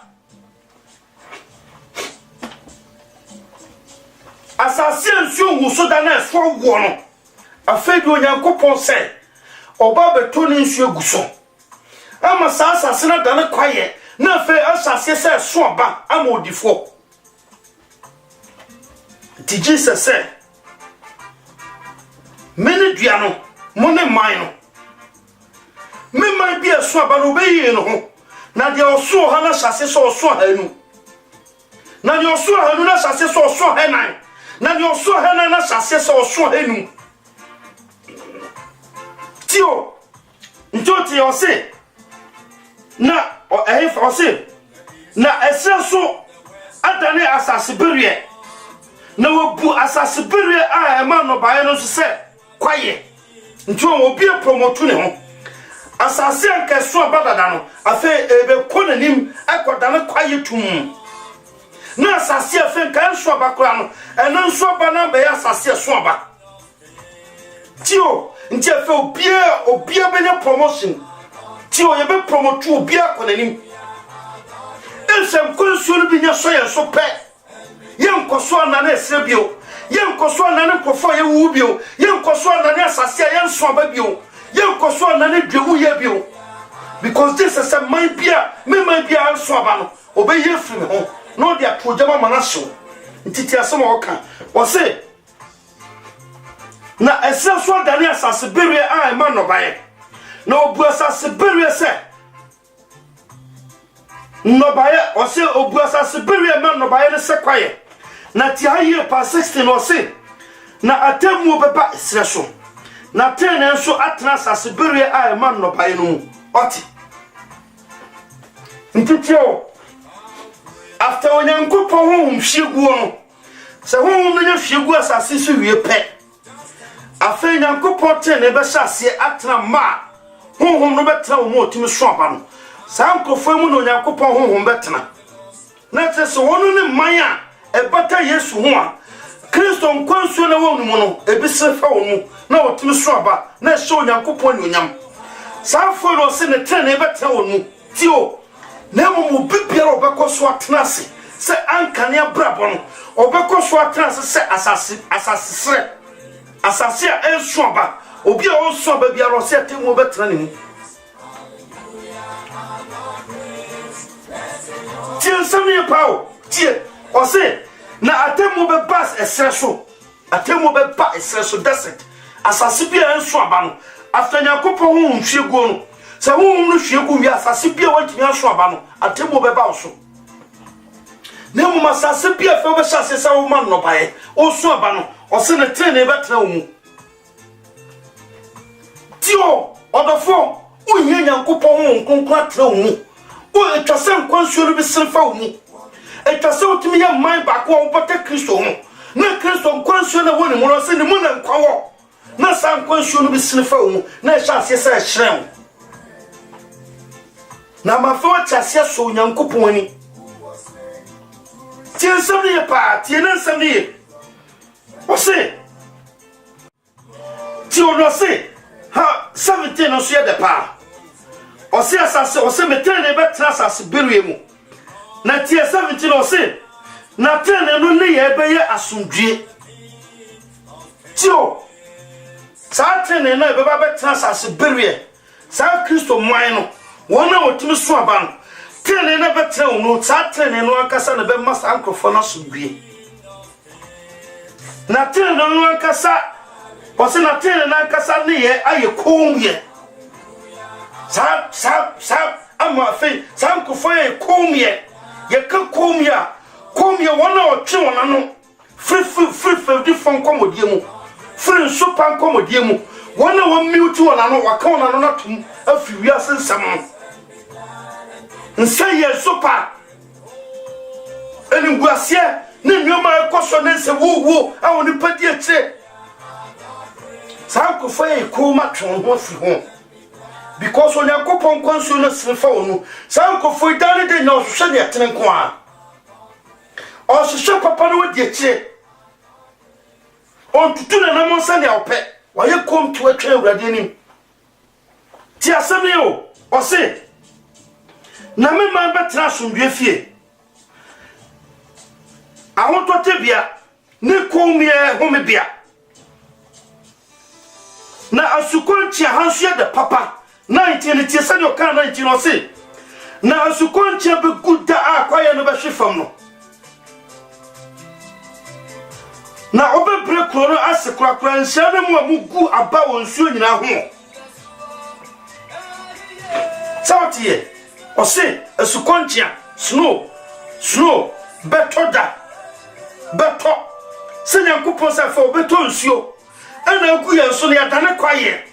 asase nsu mu soda na so wo no afebi Onyankopon se oba beto ne nsu eguso ama asase na dane kwaye na afe asase se so oba ama odifo ti Jesus se mene dua no mo ne man no me man bi eso aba no beyi no ho na de oso ha na asase so oso hanu na de oso hanu na asase so oso hanan na de oso hanan na asase so oso hanu tio ntoti ose na ose na esenso adane asase berie na wobu asase berie a ema no bae no so se kwaye ntio obi promote ne ho asase anka so abadada no afa ebe konanim akoda ne kwaye tum na asase afa nka so abakora no eno so aba na be asase so aba tio nti afa obia benya promotion tio ye be promote obia konanim ensem konsuo no binya so ye so pe yenkoso na na esebio yenkoso na ne kofo ye wu bio yenkoso na ne asase ye so aba bio yenkoso na ne dwewu ye bio because this is a my bia me my bia so aba no obeye firi ho no dia projama manasho ntiti asem oka o se na esenso dani asase berie a ema no bae na obu asase berie se no bae o se obu asase berie ema no bae ne se kwaye na ti aye pa 16 no se na atemu beba esre so na tene nso atena asase berie a man no bae no oti ntitio after onyankopon honhom hyeguo no se honhom no nya hyeguo asase so wie pe afa nyankopon tene be hyase atena ma honhom no betena wo mo otimi so aba no sankofo mu no nyankopon honhom betena na tese wono ne man a ebata Yesu ho a Kristo nkwanso na wonu mu no ebise fa wonu na otimi so aba na hye onyankopon ni onyam sanfo no se ne tene betena wonu tio na mo bibiara obekoso atena ase se ankane abrabo no obekoso atena ase se asase sre asase a enso aba obi a onso aba biara se atemu betena ne mu tie sami pao tie o se na atemu be bas esreso atemu be ba esreso desert asase bia enso aba no afanya kopon hu nhwegu no se hu no hwegu wi asase bia wantimi enso aba no atemu be ba oso na mu masase bia fe be hyase se wo man no bae oso aba no o se ne trene be tena wo mu tio odofo unye nyankopon hu nkonkra tena wo mu o etwase nkwansuo no be srefa wo mu etwase otimi ya man ba ko obote Kristo ho na Kristo nkwansuo na woni mu no se ne mu na nkwawo na san nkwansuo no be srefa wo mu na hyase se hyerem na mafo kyase so nyankopon ani tie nsam pa tie na nsam ne o se ti o no se ha 17 no so ye de pa o se asase o se metene be trasase beruye mu na tie 17 no se na tene no ne ye be ye asundue tio sa tene na be ba be trasase beruye sa Kristo mwan no wona otimi so aba no tene na be tene no sa tene no ankasa na be masa ankrofo na asundue na tene no ankasa o se na tene na ankasa ne ye aye komye sa ama fe sa nkofo ye komye ye ka komye wona otwe wona no free di fon komodie mu free so pan komodie mu wona wo mute wona no waka wona no natum afiwi asensam nsa ye so pa eni guasie ne nyoma ekoso ne se wo awoni padi ache sa nkofo ye koma twon ho afi ho because onyankopon kwanso na srefa wonu sankofo idane de na ohwehwe ne atene nko a ohwehwe papa no wadi akire on tutu na namonsa ne awpe waye kom to atwa awurade anim ti asame o se na me man betra asomdwe fie ahotote bia ne komie homebia na asukonchi ahansu ya de papa 19 tie sani okan 19 no se na asukonche be guda akwaye no be hwefam no na obebre kro no asekrakra nsia na mu amugu aba wonsuo nyina ho sautie o se asukonche snow betoda beto se nyankopon sa fa obeto nsuo ana agu ye so ne adane kwaye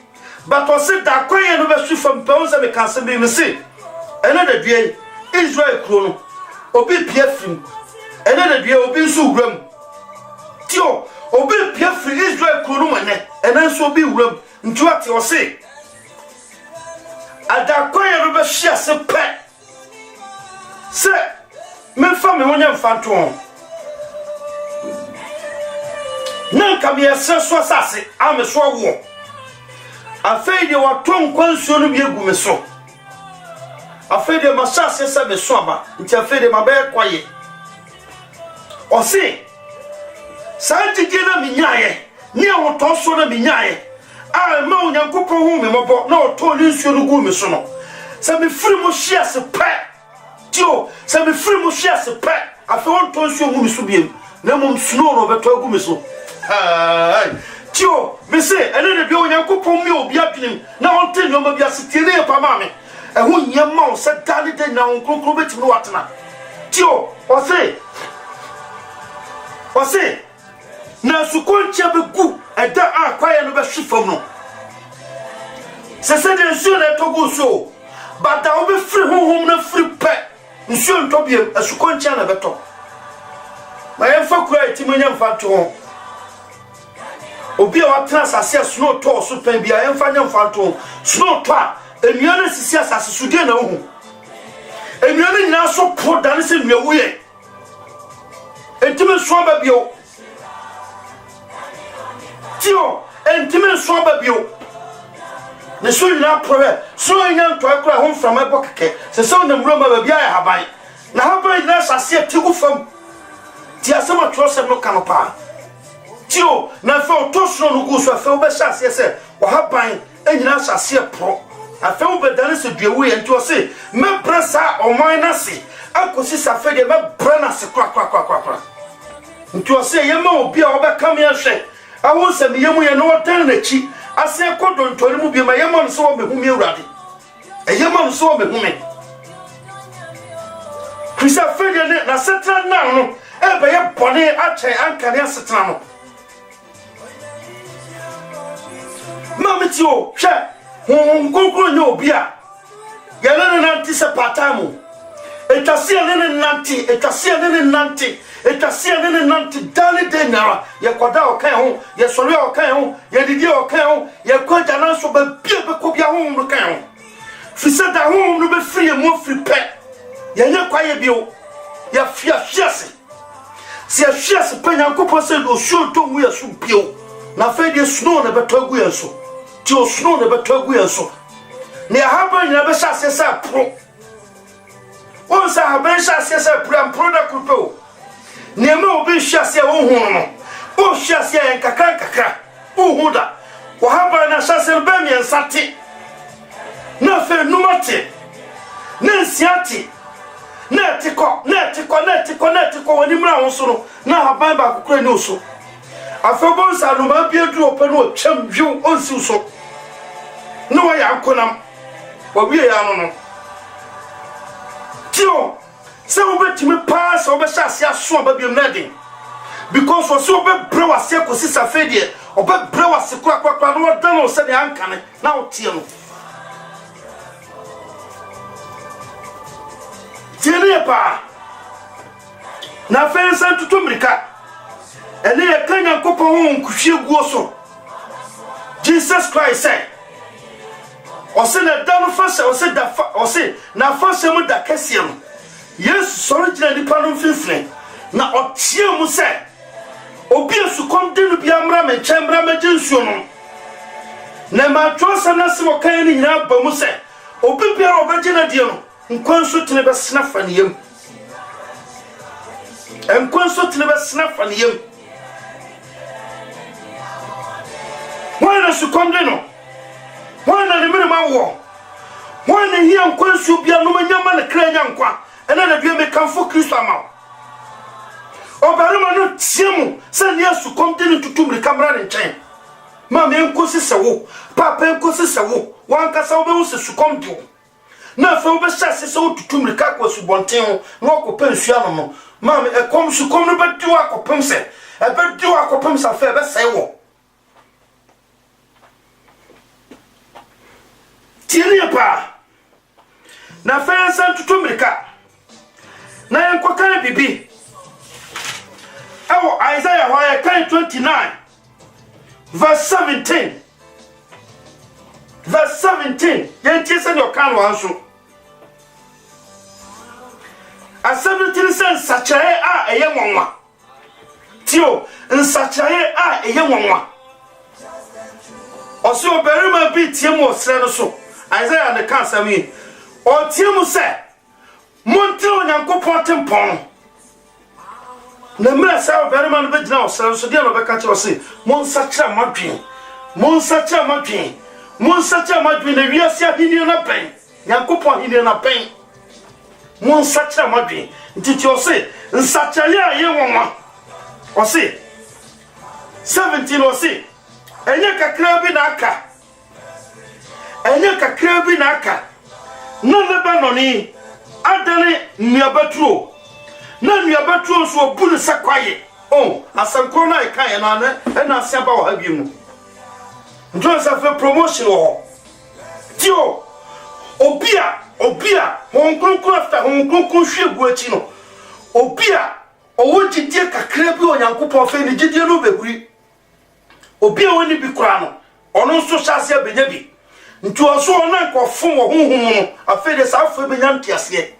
but o se da kwaye no be hwefam pe onse be kan se be me se ene da due Israel kro no obi pia frim ene da due obi nso wuram tio obi pia frim Israel kro no mane ene nso obi wuram ntu ate o se ada kwaye no be hwia se pe se me fa me wonya mfanto nan ka me se so asase ame so wo afei de waton kwansuo no biegu me so afei de masase se me so aba nti afei de mabe kwaye o se sanjije na minyaye ni awoto so na minyaye a ma onyankopon hu me mobo na oto ni nsuo no gu me so no se me firi mo hia se pe tio se me firi mo hia se pe afei won to nsuo gu me so biem na mom snow no beto gu me so tio me se ene de bi onyankopon mi obi adwenem na onte nyoma bi asetiene pa ma me ehu nyema o se dale de na onkronkro betimi no watena tio o se ɔse na sukontia begu ɛda a kwaye no bɛhwe fam no sese de nsuo na etogu so bada wo be free honhom na free pɛ nsuo ntobiem asukontia na bɛtɔ ma yɛmfa kura etimanya mfa to ho obi a watena asase snow to so pɛn bia yɛmfa nya mfa to snow to a enua na sisi asase so de na ho enua na nyina so po dane se nua wo ye entime so ba bio tio entime so ba bio ne so nyina probe so nya ntwa kura ho mframa bɔ keke se se na muro ma ba bia ya haban na haban nyina asase atigu fam ti asema trosem no kanopa tio na fa otosro no gu so fa wo be hyase se wo haban enyina hyase pro afa wo be dane se duewu ye nti o se me presa oman na se akosi safe de me brana se kwa nti o se ye ma obi a wo be kam ye hwe awo se me yemu ye no wotan na chi ase kodo ntori mu bi ma ye ma no so wo me humi awurade ye ma no so wo me humi krisa fe de na setra na no ebe ye bone ache ankane asetena no mamiti o hwe ngonkro nya obi a yele ne nanti se patamu etase ne nanti dali de nara ye koda o kan ho ye sori o kan ho ye didi o kan ho ye koja na so ba bia be ko bia ho no kan ho fisa da ho no be free mo free pe ye nya kwaye bio ye fiase se fiase pe nyankopɔ se do so to mu ye so bio na fe de snow na beto agu ye so ti o snow na beto agu ye so ne haba nyina be hyase sa pro on sa haba hyase sa pro da kupo ne ma obi hyase wo hu no o hyase en kakra o hu da wo haba na hyase be mi ensate na fe numate na nsiate na tiko wani mra ho so no na haba ba kokora ni so afebon sa no ma bia du opa no twam hwu onsi so no wa ya akonam obi ya no tio se obetimi pass obehase aso ba bia mnadin because for so be brewa se kosi safe de obe brewa se kwa no dan o se de ankane na o tie no tiene pa na fensa tutumrika ene ye kanya kopo ho nkuhwie guo so Jesus Christ said o se na dan fasa o se na fasa mu da kese no yes sorry jina ni pano mfimfine na o tie mu se obi esukom de no bia mra me chembra me jinsuo no na ma twosa na se mo kan ni nyina ba mu se obi bia obegina die no nkwanso tene be snafa ne yam nkwanso tene be snafa ne yam wana su komde no wana ne mere mawo wana hiya nkwanso bia no manyama na kranya nkwa ena na bia me kanfo Kristo ama obaruma no tiemu se ne su komde no tutumri kamera ne nchen ma me nkosi sewo papa nkosi sewo wanka sa obewu se su komde na fa obe hyase se otutumri ka kwa subonten no akopɛ nsuano no ma me ekom su kom no bedi wa akopem se ebedi wa akopem sa fa ebe sai wo tiene pa na fa san tutumri ka na yanko kan bibi ewo Isaiah wa kan 29 verse 17 yentie se no kan wanso asabitiri se nsachae a eye nwanwa tio nsachae a eye nwanwa osi oberima bi tiemu osre no so Isaiah ne kan sami o tiemu se montre onyankopon tempon na mra sa oberima no begina osre no so de no beka che osi monsachira madwen na wiase ahini na pen nyankopon ahini na pen monsachira madwen ntiti ose nsachale aye wonwa ose 17 ose enye kakra bi na aka na Lebanoni adane nuabaturo na nuabaturo so obunu sakwaye oh asankro na kan ye na na asia ba wo ha bi mu njo sa fe promotion wo tio obia hon kronkron after hon kronkron hwegu achi no obia owo gidie kakra bi onyankopon fe ni gidie no behuri obia woni bi kura no ono nso hyase abenya bi nti oso ona nkofo wo honhom no afi de sa afa benya ntiase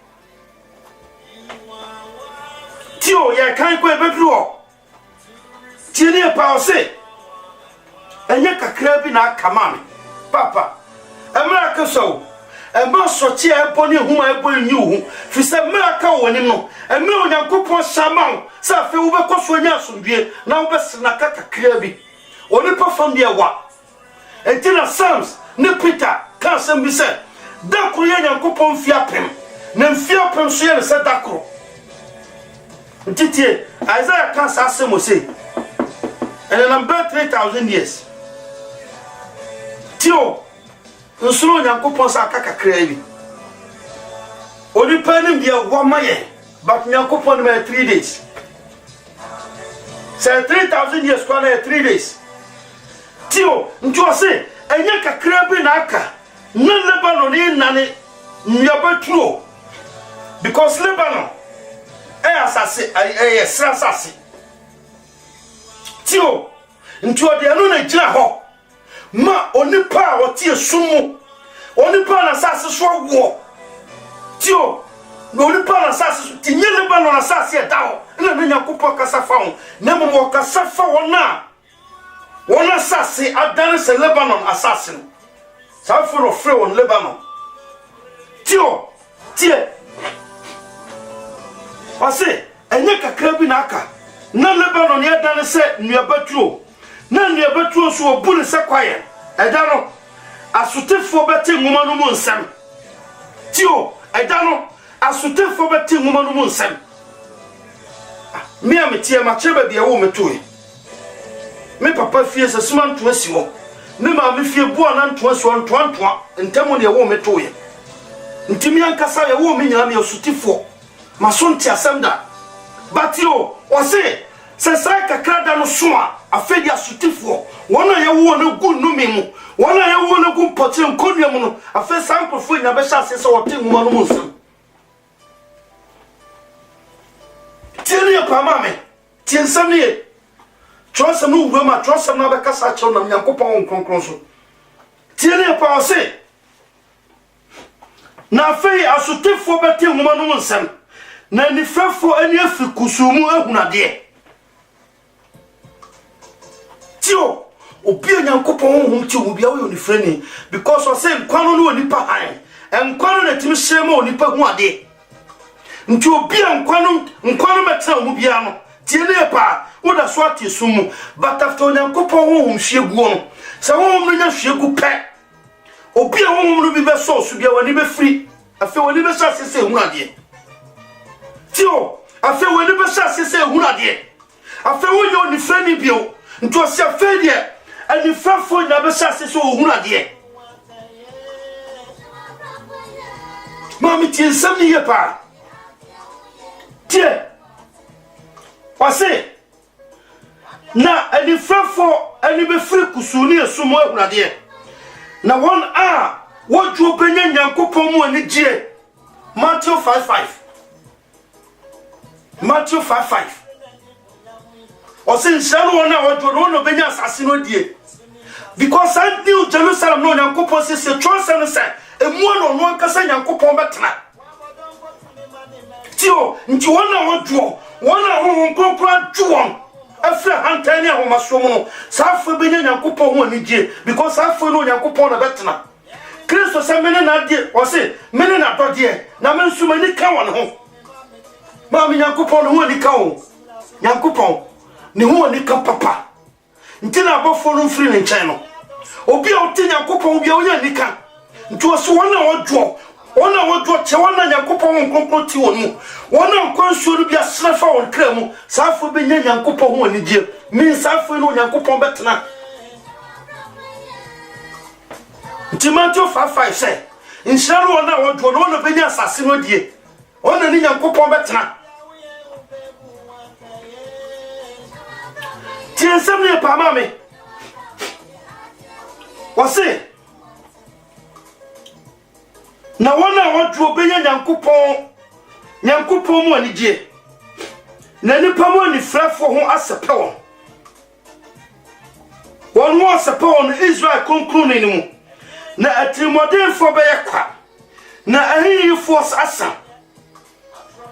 tio ye kan ko ebedru o tieni e pa o se enye kakra bi na kama me papa emra keso emma sochi eboni huma eboni nyu fi se mra ka woni no emra onyankopon shaman sa fe wo be koso nya asomdue na wo be sina kakra bi oni pa fam dia wa entina Psalms ne Peter kan sem bi se da kro ye nyankopon fiapem na fiapem so ye se da kro ntitie Isaiah kan sa asemo se and number 3000 years tio nsuro nyankopon sa kakakra bi oni panim dia wamaye but nyankopon me 3 days say 3000 years kwa na 3 days tio njo se enye kakra bi na aka na Lebanon ni nane nyabatuo because Lebanon asase asase tio njo de anu na gira ho ma onipa wotie sumu onipa na sase so wo tio no onipa na sase tinye Lebanon na sase dawo na nyankopon kasa fa ho na mo kasa fa wona sase adane se Lebanon assassin sa for free on Lebanon tio tie ase enye kakra bi na aka na Lebanon ya dane se nuabatuo na nuabatuo so obune se kwaye eda no asutefo beti nwoma no mu nsem tio eda no asutefo beti nwoma no mu nsem me ametie ma chebe bia wo metoe me papa fie se suma nto asiwo ne ma me fie bo na nto asiwo nto ntemu ne wo metoe ntimi ankasa ye wo me nyina me asutefo maso nti asemda batio ose se sai kakada no soa afedi asutifo wona ye wo na gu numi mu wona ye wo na gu pote nkonua mu no afi sankofo nya be hyase se wote nwuma no mu nsam tieni pa mame tiensam ne trosam no wura ma trosam na be kasa chew na nyankopon konkron so tieni pa ose na afi asutifo bete nwuma no mu nsam na nifrafo ani afikusumu ehunade tio obi nyankopon honhom ti obi awo ni frani because o say nkwano no onipa han nkwano na timi hyema onipa hu ade nti obi nkwano metra mu bia no tie ne pa woda so ate sumu but after nyankopon honhom hwegu no se honhom no nya hwegu pe obi honhom no bi be so so bia wani be free afi wani be so asese hu ade tio afi wani be so asese hu ade afi wo yo ni frani bio nto se afedie ani frafo nya be hyase so ohunade mami tie nsam ni yepa tie wase na ani frafo ani be firi kusuni esumo ohunade na won a woju benya nyankopon mu ani gie Matthew 5:5 Osin shanu wona wojo no benya asase no die because I knew Jerusalem no nyankopon se trust no say emu no ankasa nyankopon betena tio nti wona wojo wona ho konkron juwon afra hantani ahomaso mu no safa benya nyankopon ho ani die because safa no nyankopon na betena Kristo se mene na die o se mene na dodie na mensu mani ka won ho ma me nyankopon ho ani ka ho nyankopon ni ho ni ka papa ntina abofo no mfiri ne nkyɛn no obi a oti nyankopon obi a onya nika nti wo so wona wodwo che wona nyankopon nkonkon ti wonu wona nkwansuo no bi asrafa won kra mu saafo be nya nyankopon ho anigye min saafo no nyankopon betena nti Matthew 5:5 sɛ nhyira no wona wodwo no wona be nya asase no die wona ni nyankopon betena tiensam ne pa ma me wose na wona wodwo benya nyankopon mu anigye na nipa mu ani frafo ho asepe won mo asepe won Israel konkru ne mu na atimodefo be yakwa na ahi force asa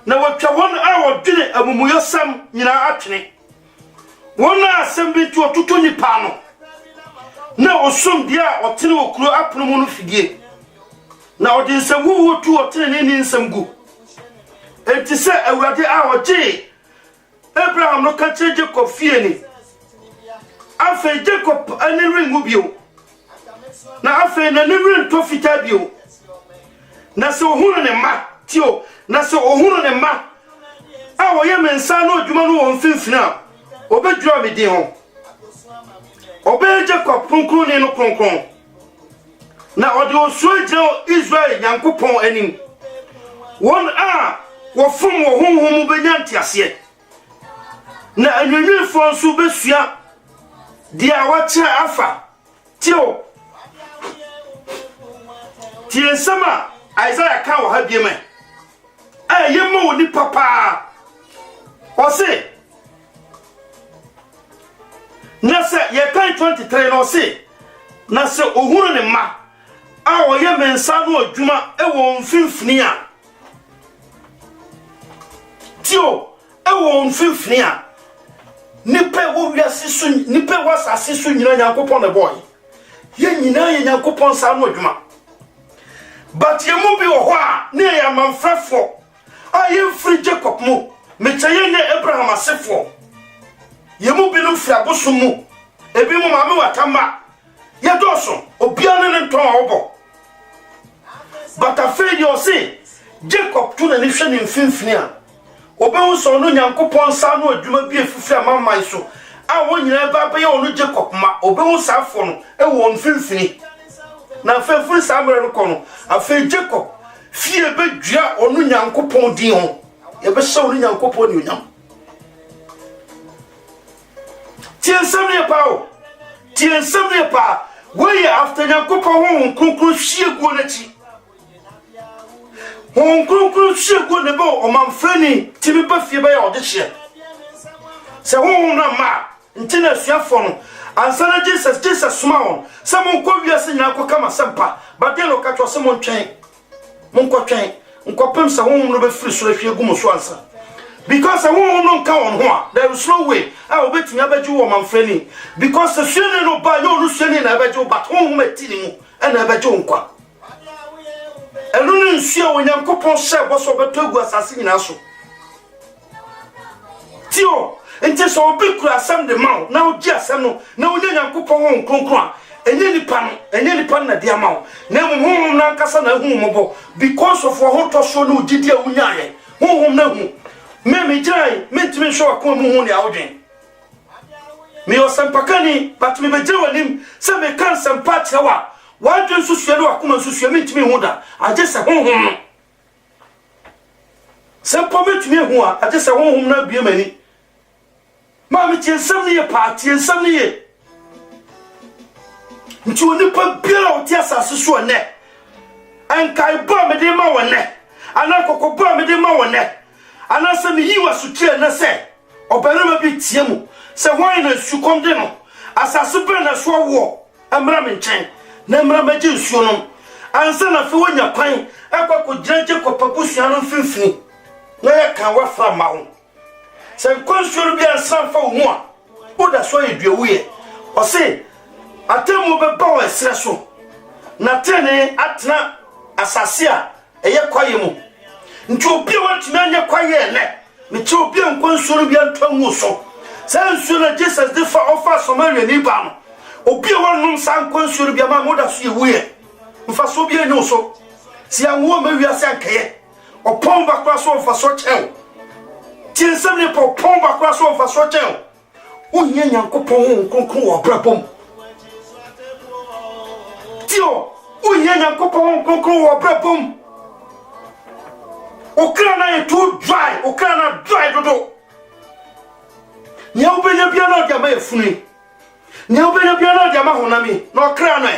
na watwa won a wodwene amumuyosam nyina atwene won a asem bi to toto nipa no na osom dia otene okuro apono mu no fidie na odi nsem wo tu otene ne nsem gu enti se awurade a oje Abraham no ka che Jacob fie ni afa Jacob ani ringu bio na afa na ne rin to fita bio na se ohunu ne ma tio na se ohunu ne ma a wo ye mensa no adwuma no won finfina obedura me din ho obe Jacob konkron ne no konkron na odi osuo gye Israel Nyankopon anim won a wo fom wo honhom benyanti ase na anwinwi fonso besua dia wache afa tio tiensama Isaiah ka wo ha biema yemma woni papa o se na se ye kan 23 no se na se ohuru ne ma a wo ye mensa no adwuma wo mfimfini a tio wo mfimfini a nipa wo wiase so nipa wasase so nyina Nyankopon na boy ye nyina ye Nyankopon sa no adwuma but ye mu bi wo ho a ne ya manfrafo a ye free Jacob mu me chaye ne Abraham asefo ye mu bi no fia bosom mu ebi mu ma me watama ye doso obiane ne nton obo but afei yo se Jacob tu na ne hwe ne mfimfini a obehu so no Nyankopon sa no adwuma bi efufi amamman so a wonyina ba ba ye ono Jacob ma obehu sa afo no e wo mfimfini na afefuri sa amere no kono afei Jacob fie bedua ono Nyankopon din ho ye be hye ono Nyankopon ni onyam tiensam ne pa we after Nyankopon ho konkro hie guo na chi hon konkro hie guo ne ba o manfani timi ba fie ba ya ode hye se hon na ma ntina suafo no ansana Jesus small some ko wiase nyina ko kama sempa ba de lo ka to se mon twen mon ko twen nkopem se hon no be firi so hwe gu mo so ansa because hon no nka on ho a there is no way a obetimi abaji wo manfani because the suene no ba yo no suene na abaji wo but hon matini mu na abaji wo nkwa elu ni nsia wo Nyankopon hye bo so betogu asase nyina so tio enti so obi kura asam de maw na ogi asam no na onya Nyankopon ho kronkron enye nipa na dia maw na honhom na nkasa na hu mobo because of ho to so no gidi a unyaye honhom na hu me girai mentimi so akon mu hu ne awden me osampakani but me beje wanim se me kan sampa chewa wadwen susue no akoma susue mentimi hu da age se honhom se po mentimi hu a age se honhom na bie mani Mama tiensam ne pa tiensam ne nti oni pa biara o ti asase so ne ankai ba me de ma wonne ana kokko ba me de ma wonne ana se me yiwa su tie na se obarama bi tie mu se hwan na su kom de no asase be na so wo amra me nchen na amra ma je nsuo no ansa na fe wonya kwan akoko gyanje kopaposua no mfimfini na ya kan wa fra ma ho se konsuo bi ansa fa wo a oda so yeduawuye o se atemu be ba wa esre so na tene atena asase a eye kwaye mu nti obi wantumi anya kwaye ne me che obi konsuo bi antamu so se nsuo na Jesus de fa ofa Somalia ni ba no obi wonum san konsuo bi ama moda so yewuye mfa so bi enyo so si anwo ma wiase ankaye opon ba kwa so mfa so chen tiensam ne popon ba kwa so mfa so chen unya Nyankopon konkron wo brabom tio unya Nyankopon konkron wo brabom Ukraina e too dry Ukraina dry dodo nya obenya bia na odi ama yefunu nya obenya bia na odi ama honami na okra no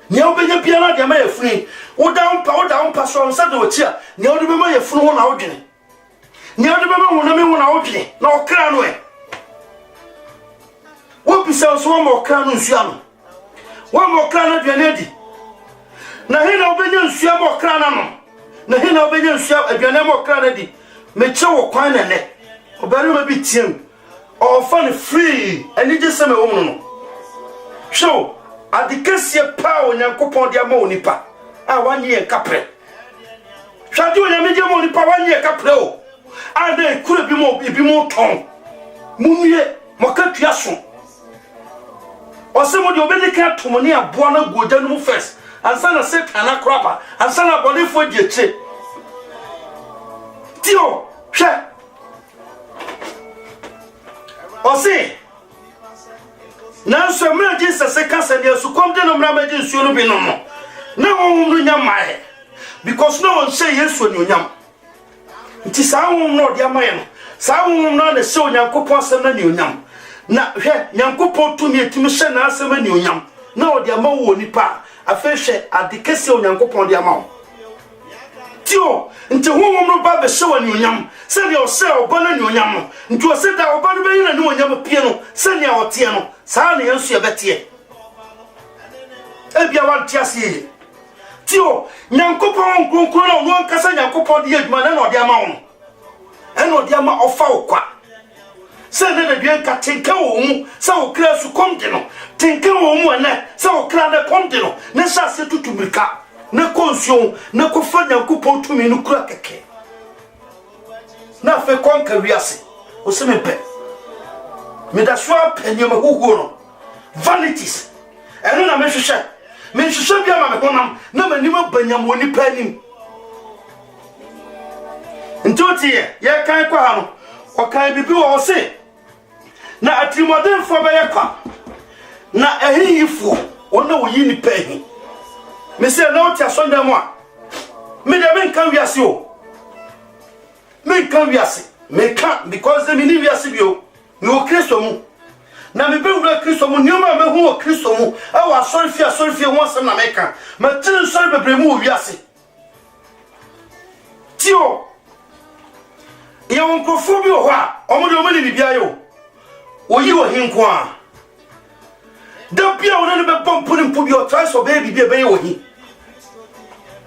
nya obenya bia na odi ama yefunu woda umpa so nsa de ochia nya odi bema yefunu ho na odwene nya odi bema honami ho na odwene na okra no wo bisa so mo okra no nsu ano wo mo okra no aduane di na hina obenya nsu ama okra no na hina obenya nsu aduane ama okra no di meche wo kwan na ne obere ma bi tiem o fan free ani je se me wo no show adikesie pa onyankopon dia ma onipa a wanye kapre hwade onyame ma onipa wanye kapre o a na ekure bi mo ton munye mokatua so o se mo de obedi ka tomoni aboa na goja no first ansa na Satan na krapa ansa na bolifo die che tio hwe Osi na so me Jesus se kasa de su kom de no mra ma je su no bi no no na won no nyamae because no one say Yesu ni onyam nti sa won no de amaye no sa won no na se onyankopon asem na ni onyam na hwe nyankopon tumi etimi hye na asem ni onyam na o de amawo nipa afa hwe adekese onyankopon de amawo tio nti honhom no ba be hye wani onyam se ne o se obana ni onyam no nti o se da obana be yina ni onyam pie no se ne o tie no saa ne yensu ye betie ebia wan tie ase tio nyankopon kronkron no no nkasa nyankopon de adwuma na o de ama wo eno o de ama ofa okwa se ne de dwen ka tenka wo mu se o kra su komde no tenka wo mu na se o kra na komde no ne sa se tutumrika ne konsion ne ko fa nyankopon tumi no kura keke na fe konka wiase o se mepe me da so apenya ma hugo no vanities eno na me hwehwe bia ma me honam na manima banyam woni panim ntotie ye kan kwa ha no o kan bibi wo se na atimodemfo be ye kwa na ehiyifo wona wo yi ni pahi me se na o tia sonda mo a me de men kan wiase o me kan wiase me kan because me ni wiase bio me o Kristo mu na me be wura Kristo mu nyoma me hu o Kristo mu e wa sorfie ho asem na me kan ma tin sori bebre mu o wiase tio ye won kofo bi o ho a omo de o mani bibia yo oyi o hinko a da bia wona ne be pompo ne mpo bi o try so baby bia be ye o hin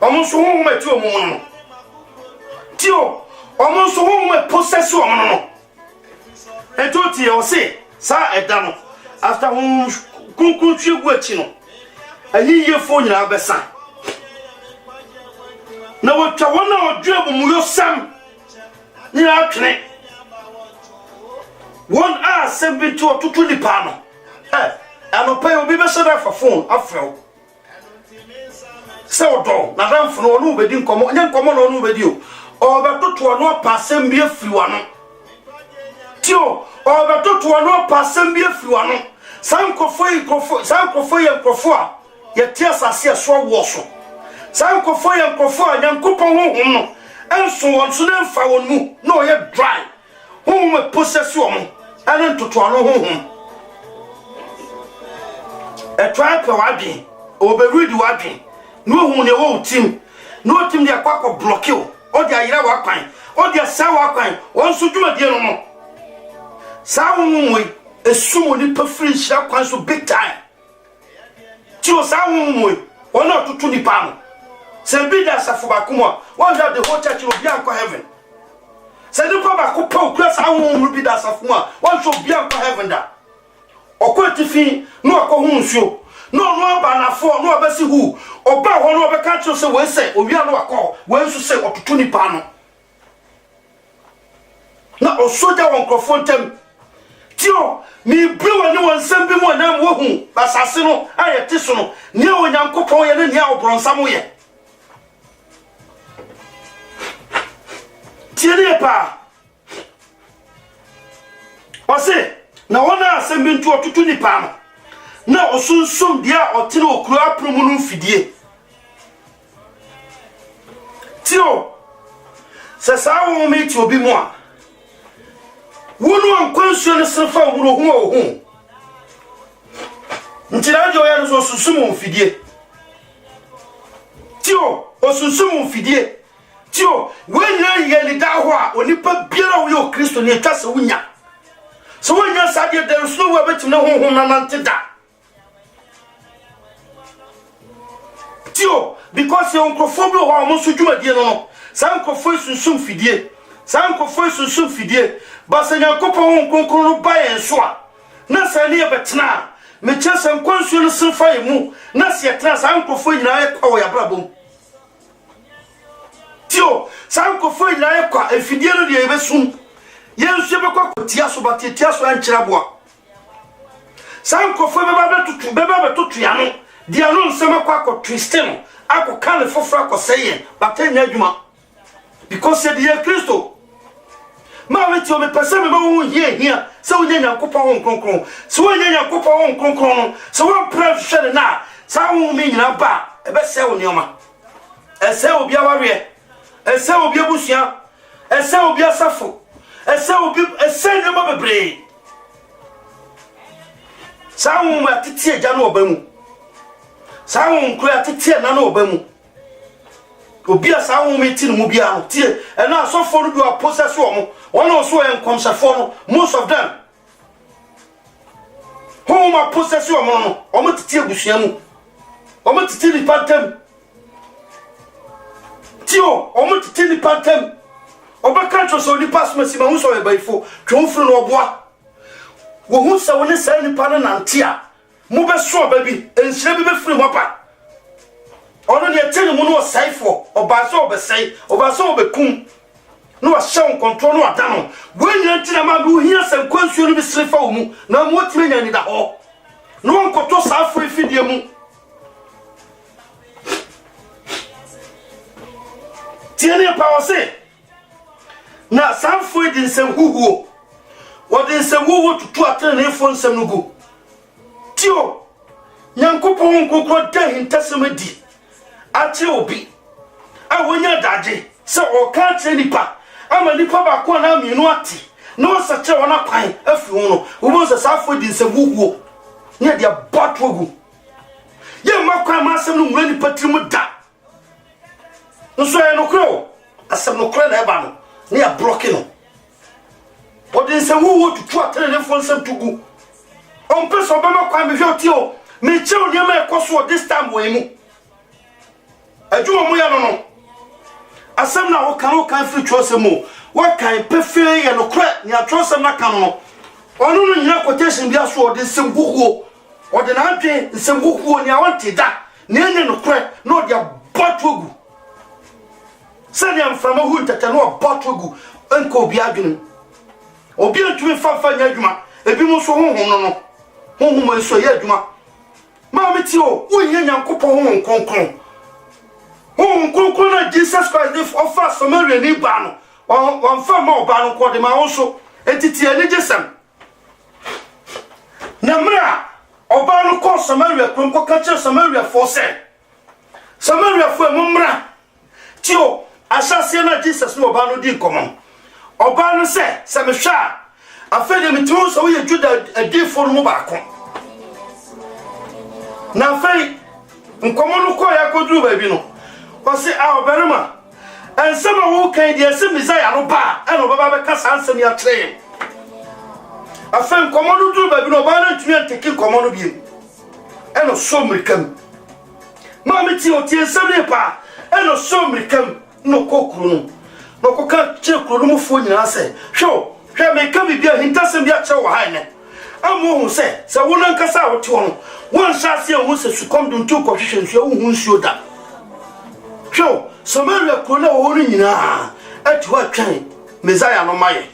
omo so ho ma ti o mu no tio omo so ho ma possess o mo no etoti o se sa eda no after hum kunkun twi gu achi no ayi ye fo nyina besa na wo twa wona odwe bu mu yo sam ni atwene won a sembi to tutu ni pa no anopa obi be shada for phone afro se odo na ramfo no no bedi nkomo nya nkomo no no bedi o be toto no pa sembi afiwa no tio o be toto no pa sembi afiwa no sankofo a ye tia sase so wo so sankofo a nyankopon honhom no enso won so na mfa won mu na o ye dry honhom possess wo mo ane toto no honhom e try pe wadwen o be read wadwen no hu ne wo tim no tim dia kwakọ block you o dia yira wa kwan o dia sa wa kwan won so dwuma die no no sa honhom we esumo ni pafiri shira kwan so big time ti o sa honhom we wona tutu ni pa no se bi da safo ba kuma one that the whole church will be anko heaven se ni pa ba ko pa okura sa honhom bi da safo a one so be anko heaven da okwetifi no akohu nsuo no aba na fo no abasi hu oba ho no obeka cho se we se owia no akọ we nso se otutu ni pa no na osoja won krofontem tio mi brewa ni won sambi mo na mo hu basase no ayete so no ne onyankopon ye ne obronsa mo ye tiere pa ose na wona asembi ntu otutu ni pa no na osunsum dia otine okuru apromu no mfidie tio se sa wo mi ti obi mu a wonu ankwansuo ne sefa wuro hu o hu ntira de oya no so susumu mfidie tio osusumu mfidie tio wenya yeli da ho a onipa biara wo yo Kristo ne twase wunya so wonya sade there is no way betim na honhom na nante da tio because yon krofoblo ho a mo so dwumadie no san krofo susum fidie san krofo susum fidie ba se Nyankopon konkon ba yen so a na sane ye betena me chese nkwansuo no sefa mu na se yetena san krofo nyina ye kwa wo ya brabom tio san krofo nyina ye kwa efidie no de ye besum yensu be kwa tia so ba tia so ankyira boa san krofo be ba betutu ya no dia no nsema kwa ko twiste no akọ kan foforo akọ seye batanya adwuma because said ye Kristo ma weti o me pese me ba wo hia se wo nyanya kopọ ho nkronkron se wo nyanya kopọ ho nkronkron no se wo pray hwere na sa wo me nyina ba e be se wo nioma e se obi aware e se obi abusua e se obi asafo e se obi e se nyoma bebre sa wo ma titi eja no obamu sa wo nkro atiti na na obamu obi asa wo meti no mu bia no tie e na asofo no do aposes wo mo wona so en komsafo no most of them who ma possess wo mo no o mo titi egusua mu o mo titi ni pantem tio o mo titi ni pantem o ba kan so ni pass masi ma hu so e baifo twonfuru no oboa wo hu sa wo ne sa ni pa no nantia mo be so ba bi enhyire bi be firi mo pa ono ne tene mu no saifo obaso obesai obaso obekum no ahye control no adano wenya ntina ma do hia se kwansuo no bi srefa wo mu na mo timenya ni da ho no nkoto safo efidie mu tiene pa wose na safo di nsem huhuo wodi nsem huhuo tutu atene ne fo nsem no go tio Nyankopon nkokro da hintasem di ati obi a wonya daje se o ka tre nipa ama nipa ba ko na mienu ati no se che wona kwan afi ho no wo bo se safo di nsem huhuo ne dia botwogu ye makwa ma asem no nwura nipa trimu da nso e no kro asem no kro na e ba no ne ya block no o di nsem huhuo tutu atene ne fo nsem tugu on person ba makwa me hwe o me che o niam e koso this time we mu adwo mu ya no asem na wo kan firi twosem wo kan pefe ye no kra ni atwosem na kan no onu no nyina quotation bia so o de nsem huhuo o de na adwen nsem huhuo ni awonte da na enye no kra na o de botwogu sani amframa hu ntata no botwogu enko obi adwene obi antumi fafa nya adwuma ebi mo so honhom no honhom enso ye adwuma ma meti o wo nya Nyankopon honhom konkron na Jesus Christ if offer Samaria ni ba no wan fa ma oba no ko de ma wo so entiti ani jesam na mra oba no ko Samaria ko ka Samaria for say Samaria for mumra tio asase na Jesus no oba no di nkomo oba no se me hwa afede metun so ye Juda adi for no ba ko na fei nkomo no ko ya koduru ba bi no Wasi a oberima ensema wo kan die se Messiah no ba eno baba be kasa ansem ya tre afen komodo duru ba bi no ba na tumi anteki komodo bi eno so mrikam ma meti o tie ensem ne pa eno so mrikam no kokuru no koka che kuru mu fo nyina se hwe me ka bibia hintasem bia che wo ha ne amu hu se wo nan kasa wo te wo won sha se hu se sukom dun tu ko hwehwe nsu hu nsuo da Sho, Samaria kona wo nyina atu atwan Messiah no maye.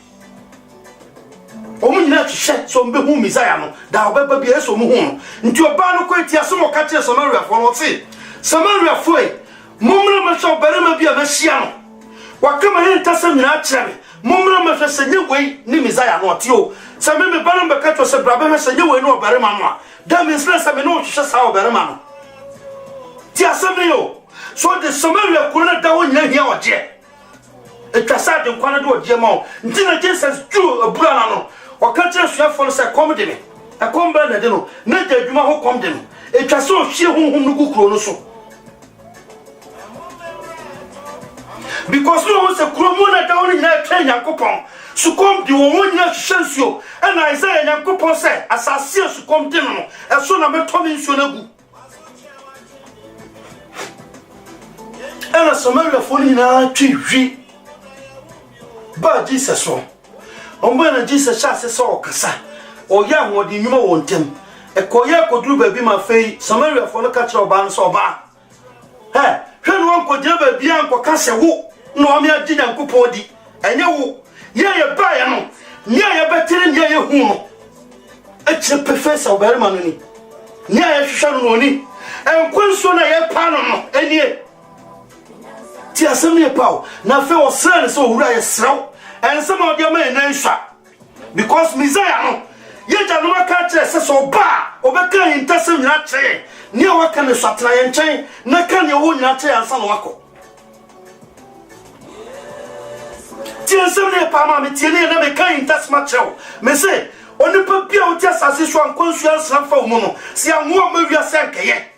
Omu nyina hye so mbe hu Messiah no da obeba bia so mu hu. Nti oba no ko etia so mo ka tie Samaria fo no ti. Samaria fo e mumra ma so barema bia ba hia no. Wakama he ntasa nyina kire me. Mumra ma hwe senye wei ni Messiah no ti o. Sa me ba no be ka to se brabe me senye wei no barema no. Da means sa me no hwe sa o barema no. Ti asem yo. So the Samaria kuna da wo nyina hia oje etwasa de nkwana de odie ma o nti na Jesus ju abura na no o ka kire suafo no se kom de me akom ba na de no na de adwuma ho kom de no etwasa o hwie honhom no gukuro no so because no one se kromo na da woni na twa Nyankopon sukom di won nyina hwensuo na Isaiah Nyankopon se asase sukom de no eso na metomi nsuo na gu ela Samaria foni na twi ba Jesus so omba na Jesus sha se so kasa o ya nwodi nyuma wontem e koye koduru ba bi ma fei Samaria foni ka kire oba no so oba hwe no won kodire ba bi an ko kase wo no o me agi Nyankopon di enye wo ye ba ya no ne ya betere ne ye hu no e kire professor obere ma no ni ne ya hwehwe no ni enkonso na ye pa no enie ti asem ne pawo na fe o sran so wura ye sraw ensem o de ma enan hwa because Messiah no ye ja no ka kire se so ba obeka hintasem nyina kire ne o ka ne swatra ye nchen na ka ne wo nyina kire ansa no wako ti asem ne pa ma me tie ne na me ka hintasem kire me se oni pa bia o ti asase so ankonsu ansra fa mu no si anwo ma wi ase nkeye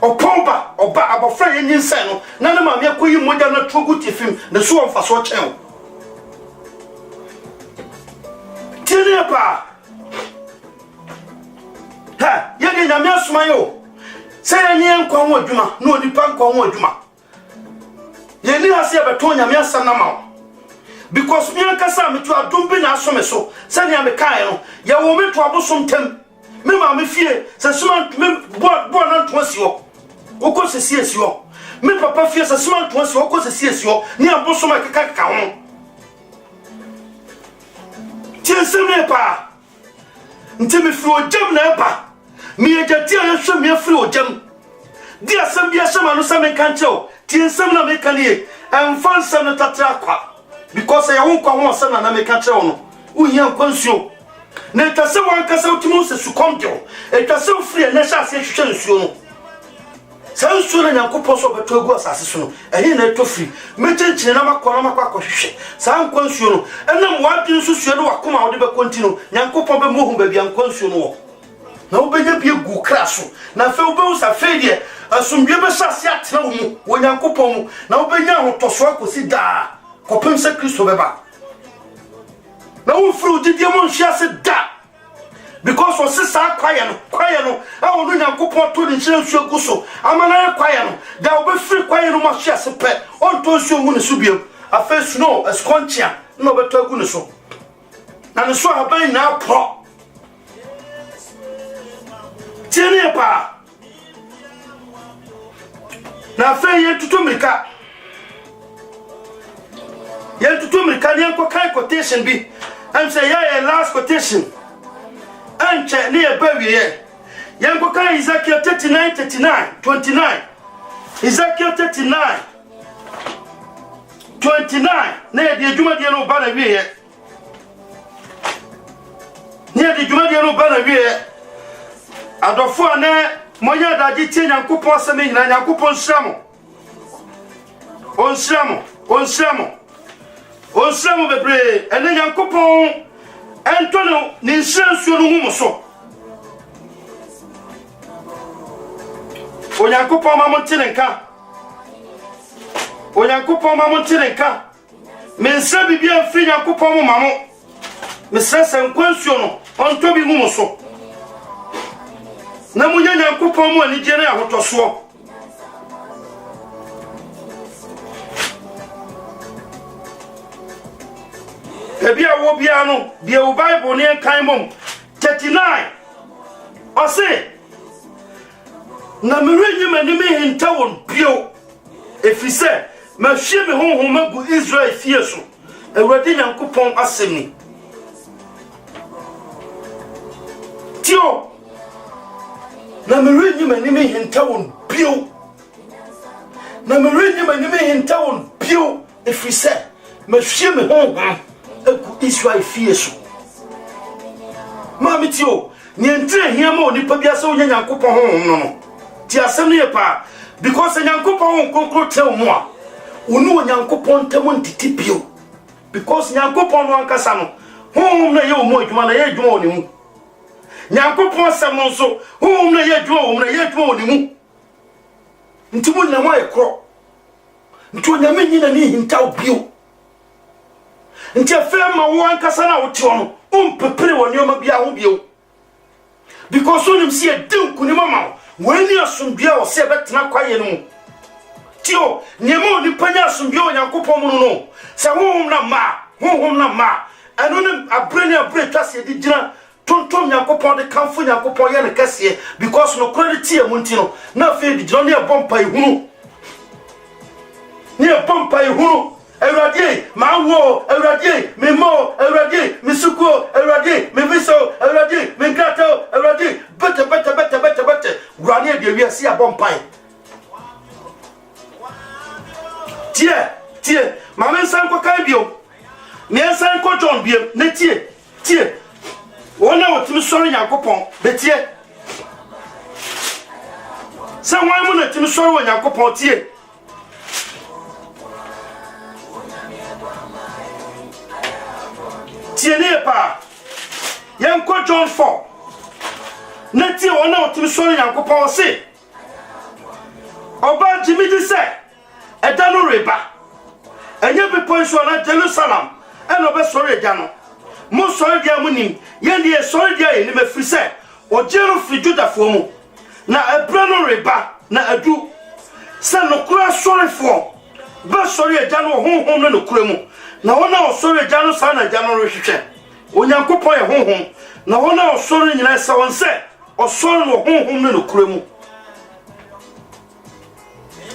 opomba oba abofra ye nyinsen no na na ma me akoyi moja na trogu tifim na so omfa so chen tiene pa ha ye ge nyame asoma yo se ye nye nkwa ho adwuma na onipa nkwa ho adwuma ye ni ase e beto nyame asam na ma because me ankasa me to adom bi na asome so se ne me kan no ye wo me to abosom tem me ma me fie se suma me bo na to asio oko se siesio me papa fie se suma to asio oko se siesio ni abosom akeka ho tiensem ne pa nti me firi ojam na eba me ejati a yehwe me firi ojam di asem bi asema no same kan cheo tiensem na me kanie emfansem no tatra kwa because ya won kwa ho asem na me kan cheo no uhia nkwansuo na etase wan kasa utimu se sukomjo etase firi na sha se hwehwe nsuo no sansuo na Nyankopon so beto egu asase so no ehe na eto firi mechenchine na makwa hwehwe sa nkwansuo no enam wadin nsuo no wakoma wode be kontinu Nyankopon be mohun ba bia nkwansuo no wo na obenya bi egu kraso na fe obewu sa fe de asumdwe be sase atena wo mu wo Nyankopon mu na obenya hotoso akosi da kopem se Kristo beba na wo firi odidie mo nhia se da because o sisa kwaye no a wo Nyankopon to ni nhyira nsuo gu so amana ye kwaye no da wo be firi kwaye no mo hia se pe on to nsuo gu ne so biem afa snow esconchia no beto agu ne so na ne so aban na pro tiene pa na fe ye tutumika ni enko kai quotation bi am say yeah last quotation anche ni e bawie ye enko kai Ezekiel 39:29 Ezekiel 39:29 na e di adwuma de no ba na wie ye ni e di adwuma de no ba na wie ye adofo ane monya daji tie Nyankopon asem nyina Nyankopon onsramo bebre ene Nyankopon entono ni nsuo no mu so Onyankopon ma montene nka me nsa bibia mfiri Nyankopon mo mamo me sesa nkwansuo no onto bi mu so na munya Nyankopon mo ani gere ahotoso ebia wo bia no bia wo Bible ne kan mom 39 ose na merenyi mani me hinta won bio efise ma hwie me honhom magu Israel fie so Awurade Nyankopon asemi tio na merenyi mani me hinta won bio efise ma hwie me honhom egu Israel fie so mami tio ni entre hiama onipa bia se onya Nyankopon honhom no ti asem ne pa because Nyankopon konkro te mo a unu Nyankopon temu ntiti bio because Nyankopon no ankasa no honhom na ye omo adwuma na ye adwuma oni mu Nyankopon asem no so honhom na ye adwuma wo na ye adwuma oni mu nti mu na ho ayekro nti onyame nyina ni hintaw bio nti afema wo ankasa na wo te ono pepere wo nyoma bia ho bio because onim se edin kuni mama wani asumbia wo se betena kwaye no tio nyema oni panya asumbia Onyankopon mu no se honhom na ma eno ne abre twase di gina tontom Nyankopon de kamfo Nyankopon ye ne kase because no credit e mu ntino na fe di gina ne bompa ihunu ne bompa ihunu Eurade ma wo eurade me mo eurade me suko eurade me viso eurade me grato eurade bete grani de wi asi abompan tie ma men san ko kan bio ne san ko John bio ne tie wona wotimi sori Nyankopon be tie se wan mu na timi sori Nyankopon tie tiene pa yanko John 4 nati ona otimi sori Nyankopon se oba jimidi se edanu reba enye be ponso na Jerusalem eno be sori eja no mo sori dia munim yende e sori dia ye ni me firi se ojero firi Judafo mu na ebrano reba na adu se no kura sori fo be sori eja no honhom no kura mu na wona osori eja no sa na eja no rehwehwe Onyankopon ye honhom na wona osori nyina se won se osori no honhom no kura mu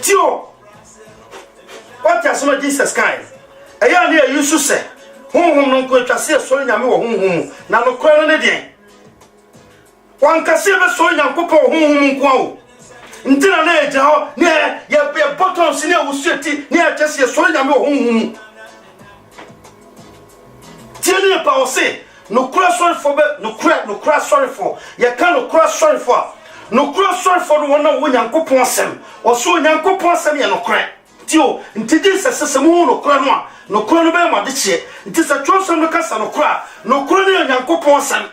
tio what has no Jesus kind eya na yusu se honhom no ko twase osori nyame wo honhom na no kura no ne den wan kase be sori Nyankopon honhom nko awo ntina na eja ho ne ye bottom si ne wusueti ne ya twase osori nyame wo honhom tiene pa ose no kura sorry for no kura sorry for ye kan no kura sorry for no wona wo Nyankopon asem oso Nyankopon asem ye no kura tio ntidi sese mu no kura no be ma de chie nti se twosem no kasa no kura ne Nyankopon asem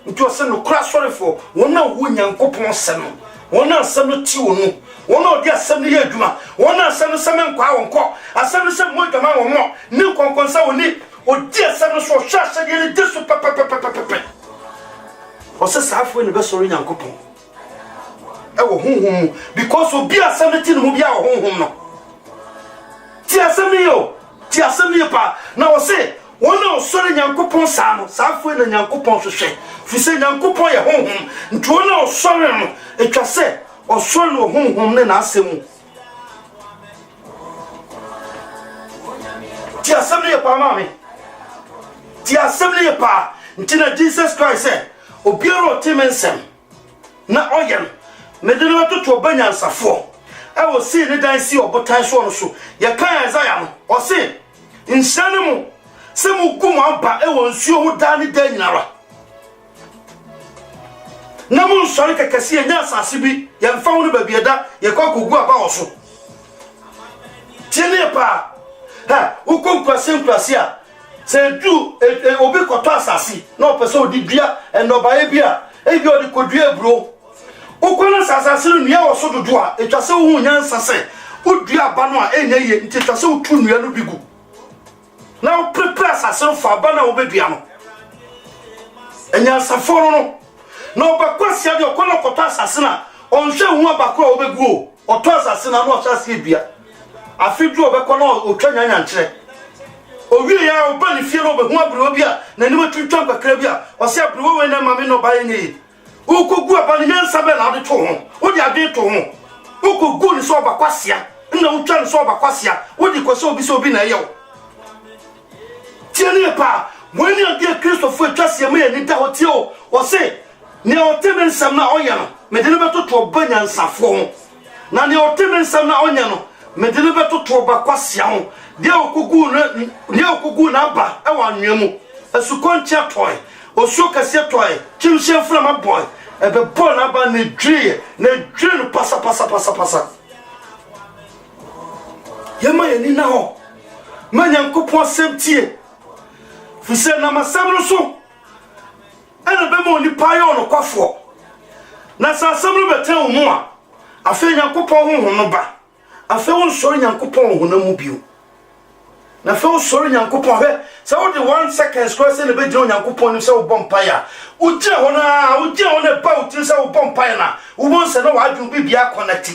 nti ose no kura sorry for wona wo Nyankopon asem wona asem no ti wo no wona odi asem no ye adwuma wona asem no sem nkwa wonko asem no sem mo adwuma wo mo ni konkonsa woni o dia sa no so hwase de ne desu pepepepepepe o se safo ne be sori Nyankopon e wo honhom because obi asem ti no bi a wo honhom no ti asem yo pa na o se wona o sori Nyankopon sa no safo ne Nyankopon hwehwe fi se Nyankopon ye honhom nti wona o sori no etwa se o sori no honhom ne na asem ti asem yo pa mama ti assembly pa ntina Jesus Christ say obiaro timensem na oyen medene to banyansafo e wo si ne dan si obotan so no so ye kan Isaiah no o si nsane mu se mu gumu aba e wo nsuo ho dan ni dan nyinara na mu nsori kekase ye nya asase bi ye mfa wo no ba bieda ye kwakogu aba wo so tiene pa ha ukonkwase a se du obi koto asasi no pese odi dua enobaye bia ebi odi kodua bro ukona asasi no nua wo so dodo a etwase wo hu nyansa se odua aba no a enya ye nti etwase wo tu nua no bigu na wo prepare asasi no fa aba na wo bedua no enya saforo no na obakwasi ade okona koto asasi na onhwe hu abakro wo begu o to asasi na no asasi bia afidu obekona otwa nyanya nkyere owie ya obani fie no be hu abro bia na ni matutwa kakra bia o se abro we na mame no baye nyi ukogu abani nyansa be na ade to ho odi ade to ho ukogu ni so obakwasia na utwa ni so obakwasia odi kwose obi so obi na yew tiene pa mweni ade Christopher twase me ni da hotio o se ne otemen sam na oya no me de no betoto obanyansafo na ne otemen sam na onya no me de no betoto obakwasia ho dia okugu na ba e wa nwemu asukontia toy osu kase toy chimshe frama boy e be boy na ba ne drie no pasa yema ye ni na ho ma Nyankopon asɛmtie fi sɛ na masɛm no so ɛna bɛma onipa yɛ ɔnokwafo na sɛ asɛm no bɛtɛn wo mu a afei Nyankopon honhom no ba afei wo nsɔre Nyankopon honhom mu bio na afei wo sɔre Nyankopon hwɛ sɛ wo de 1 second score sɛ ne bɛgyina Nyankopon nim sɛ wo bɔ mpaeɛ a wogyina hɔ na ba wo tiri sɛ wo bɔ mpaeɛ na wo bɔ sɛ na wadwo bibia connect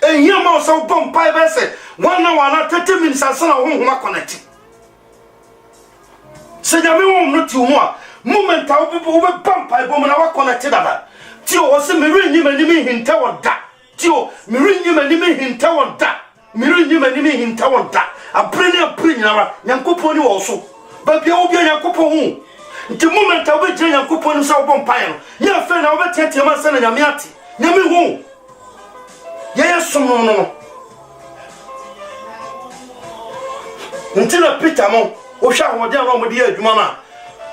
ehia ma so bɔ mpaeɛ bɛ sɛ 1 hour na 30 minutes asana honhom connect sɛ nyame wo no ti wo mu a moment a wo bɛ bɔ mpaeɛ bɔ mu na wa connect dada ti o se me renyi manimi hinta wonda ti o me renyi manimi hinta wonda me renyi manimi hinta wonda abrene nyinara Nyankopon ni wo so ba bia wo bia Nyankopon hu nti moment a wo bɛ gyina Nyankopon ni sa wo bɔ mpaeɛ no ya fe na wo bɛ tete ma sɛ na nyame ate nyame hu ye som no nti na Peter mo wo hwa ho de na mo de adwuma na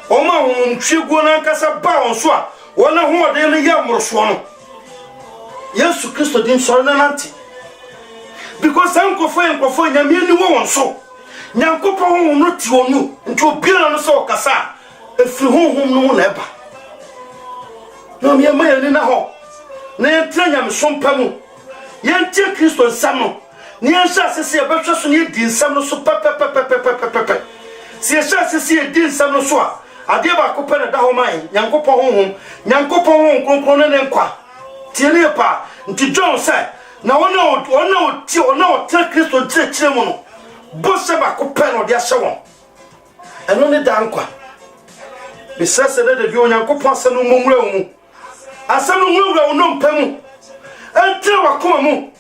o ma ho ntwego na nkasa ba won so a wona ho de no ya mmoroso no Yesu Kristo din sɔre na nanti because nkofo nyame ni won so Nyankopon honhom no ti onu nti obiara no sɛ okasa efiri honhom no na eba no me ma yɛ ni na ho na yɛntra nyame sompa mu yɛntie Kristo nsam no ne yɛnhyɛ asese yɛbɛhwɛ so ne yɛdi nsam no so pɛpɛpɛpɛpɛpɛ si yɛhyɛ asese yɛdi nsam no so a ade ba ko pɛ na da ho man Nyankopon honhom kronkron ne nkwa tie ne pa nti John sɛ na wona o Kristo kyerɛ mu no bo se ba ko pɛ no de ahyɛ won ɛno ne da nkwa bisɛsɛ de de Nyankopon asɛm no mmomura mu asɛm no mmomura wo no mpamu ɛntra wakoma mu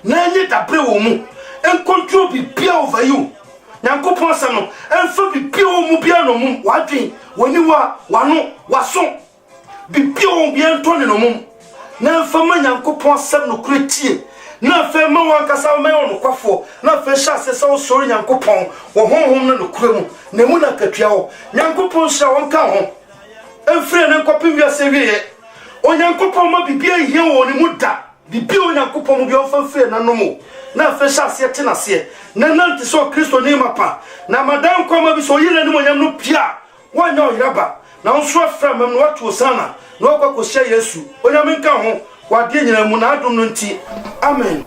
na enye dabre wo mu en control bibia over you Nyankopon asɛm no ɛmfa bibia wo mu bia no mu wadwen wani wano waso bibia wo bia ntone no mu na ɛmfa ma Nyankopon asɛm no kuretie na fe ma wankasa ma yo no kwafo na fe hya sesa wo sori Nyankopon wo honhom na no kura mu na mu na katua wo Nyankopon hya won ka ho ɛmfire ne nkopim wiase wiye o Nyankopon ma bibia hie wo ne mu da bibia o Nyankopon mu bi on fa fire na no mu na fe hya se te na se na nanti so Kristo ni mapa na madan kwa ma bi so yire ni mo nyam no pia wanya o yiraba na nso afra mam no watu sana na okwakosia Yesu o nyame nka ho wade nyina mu na adom no nti amen.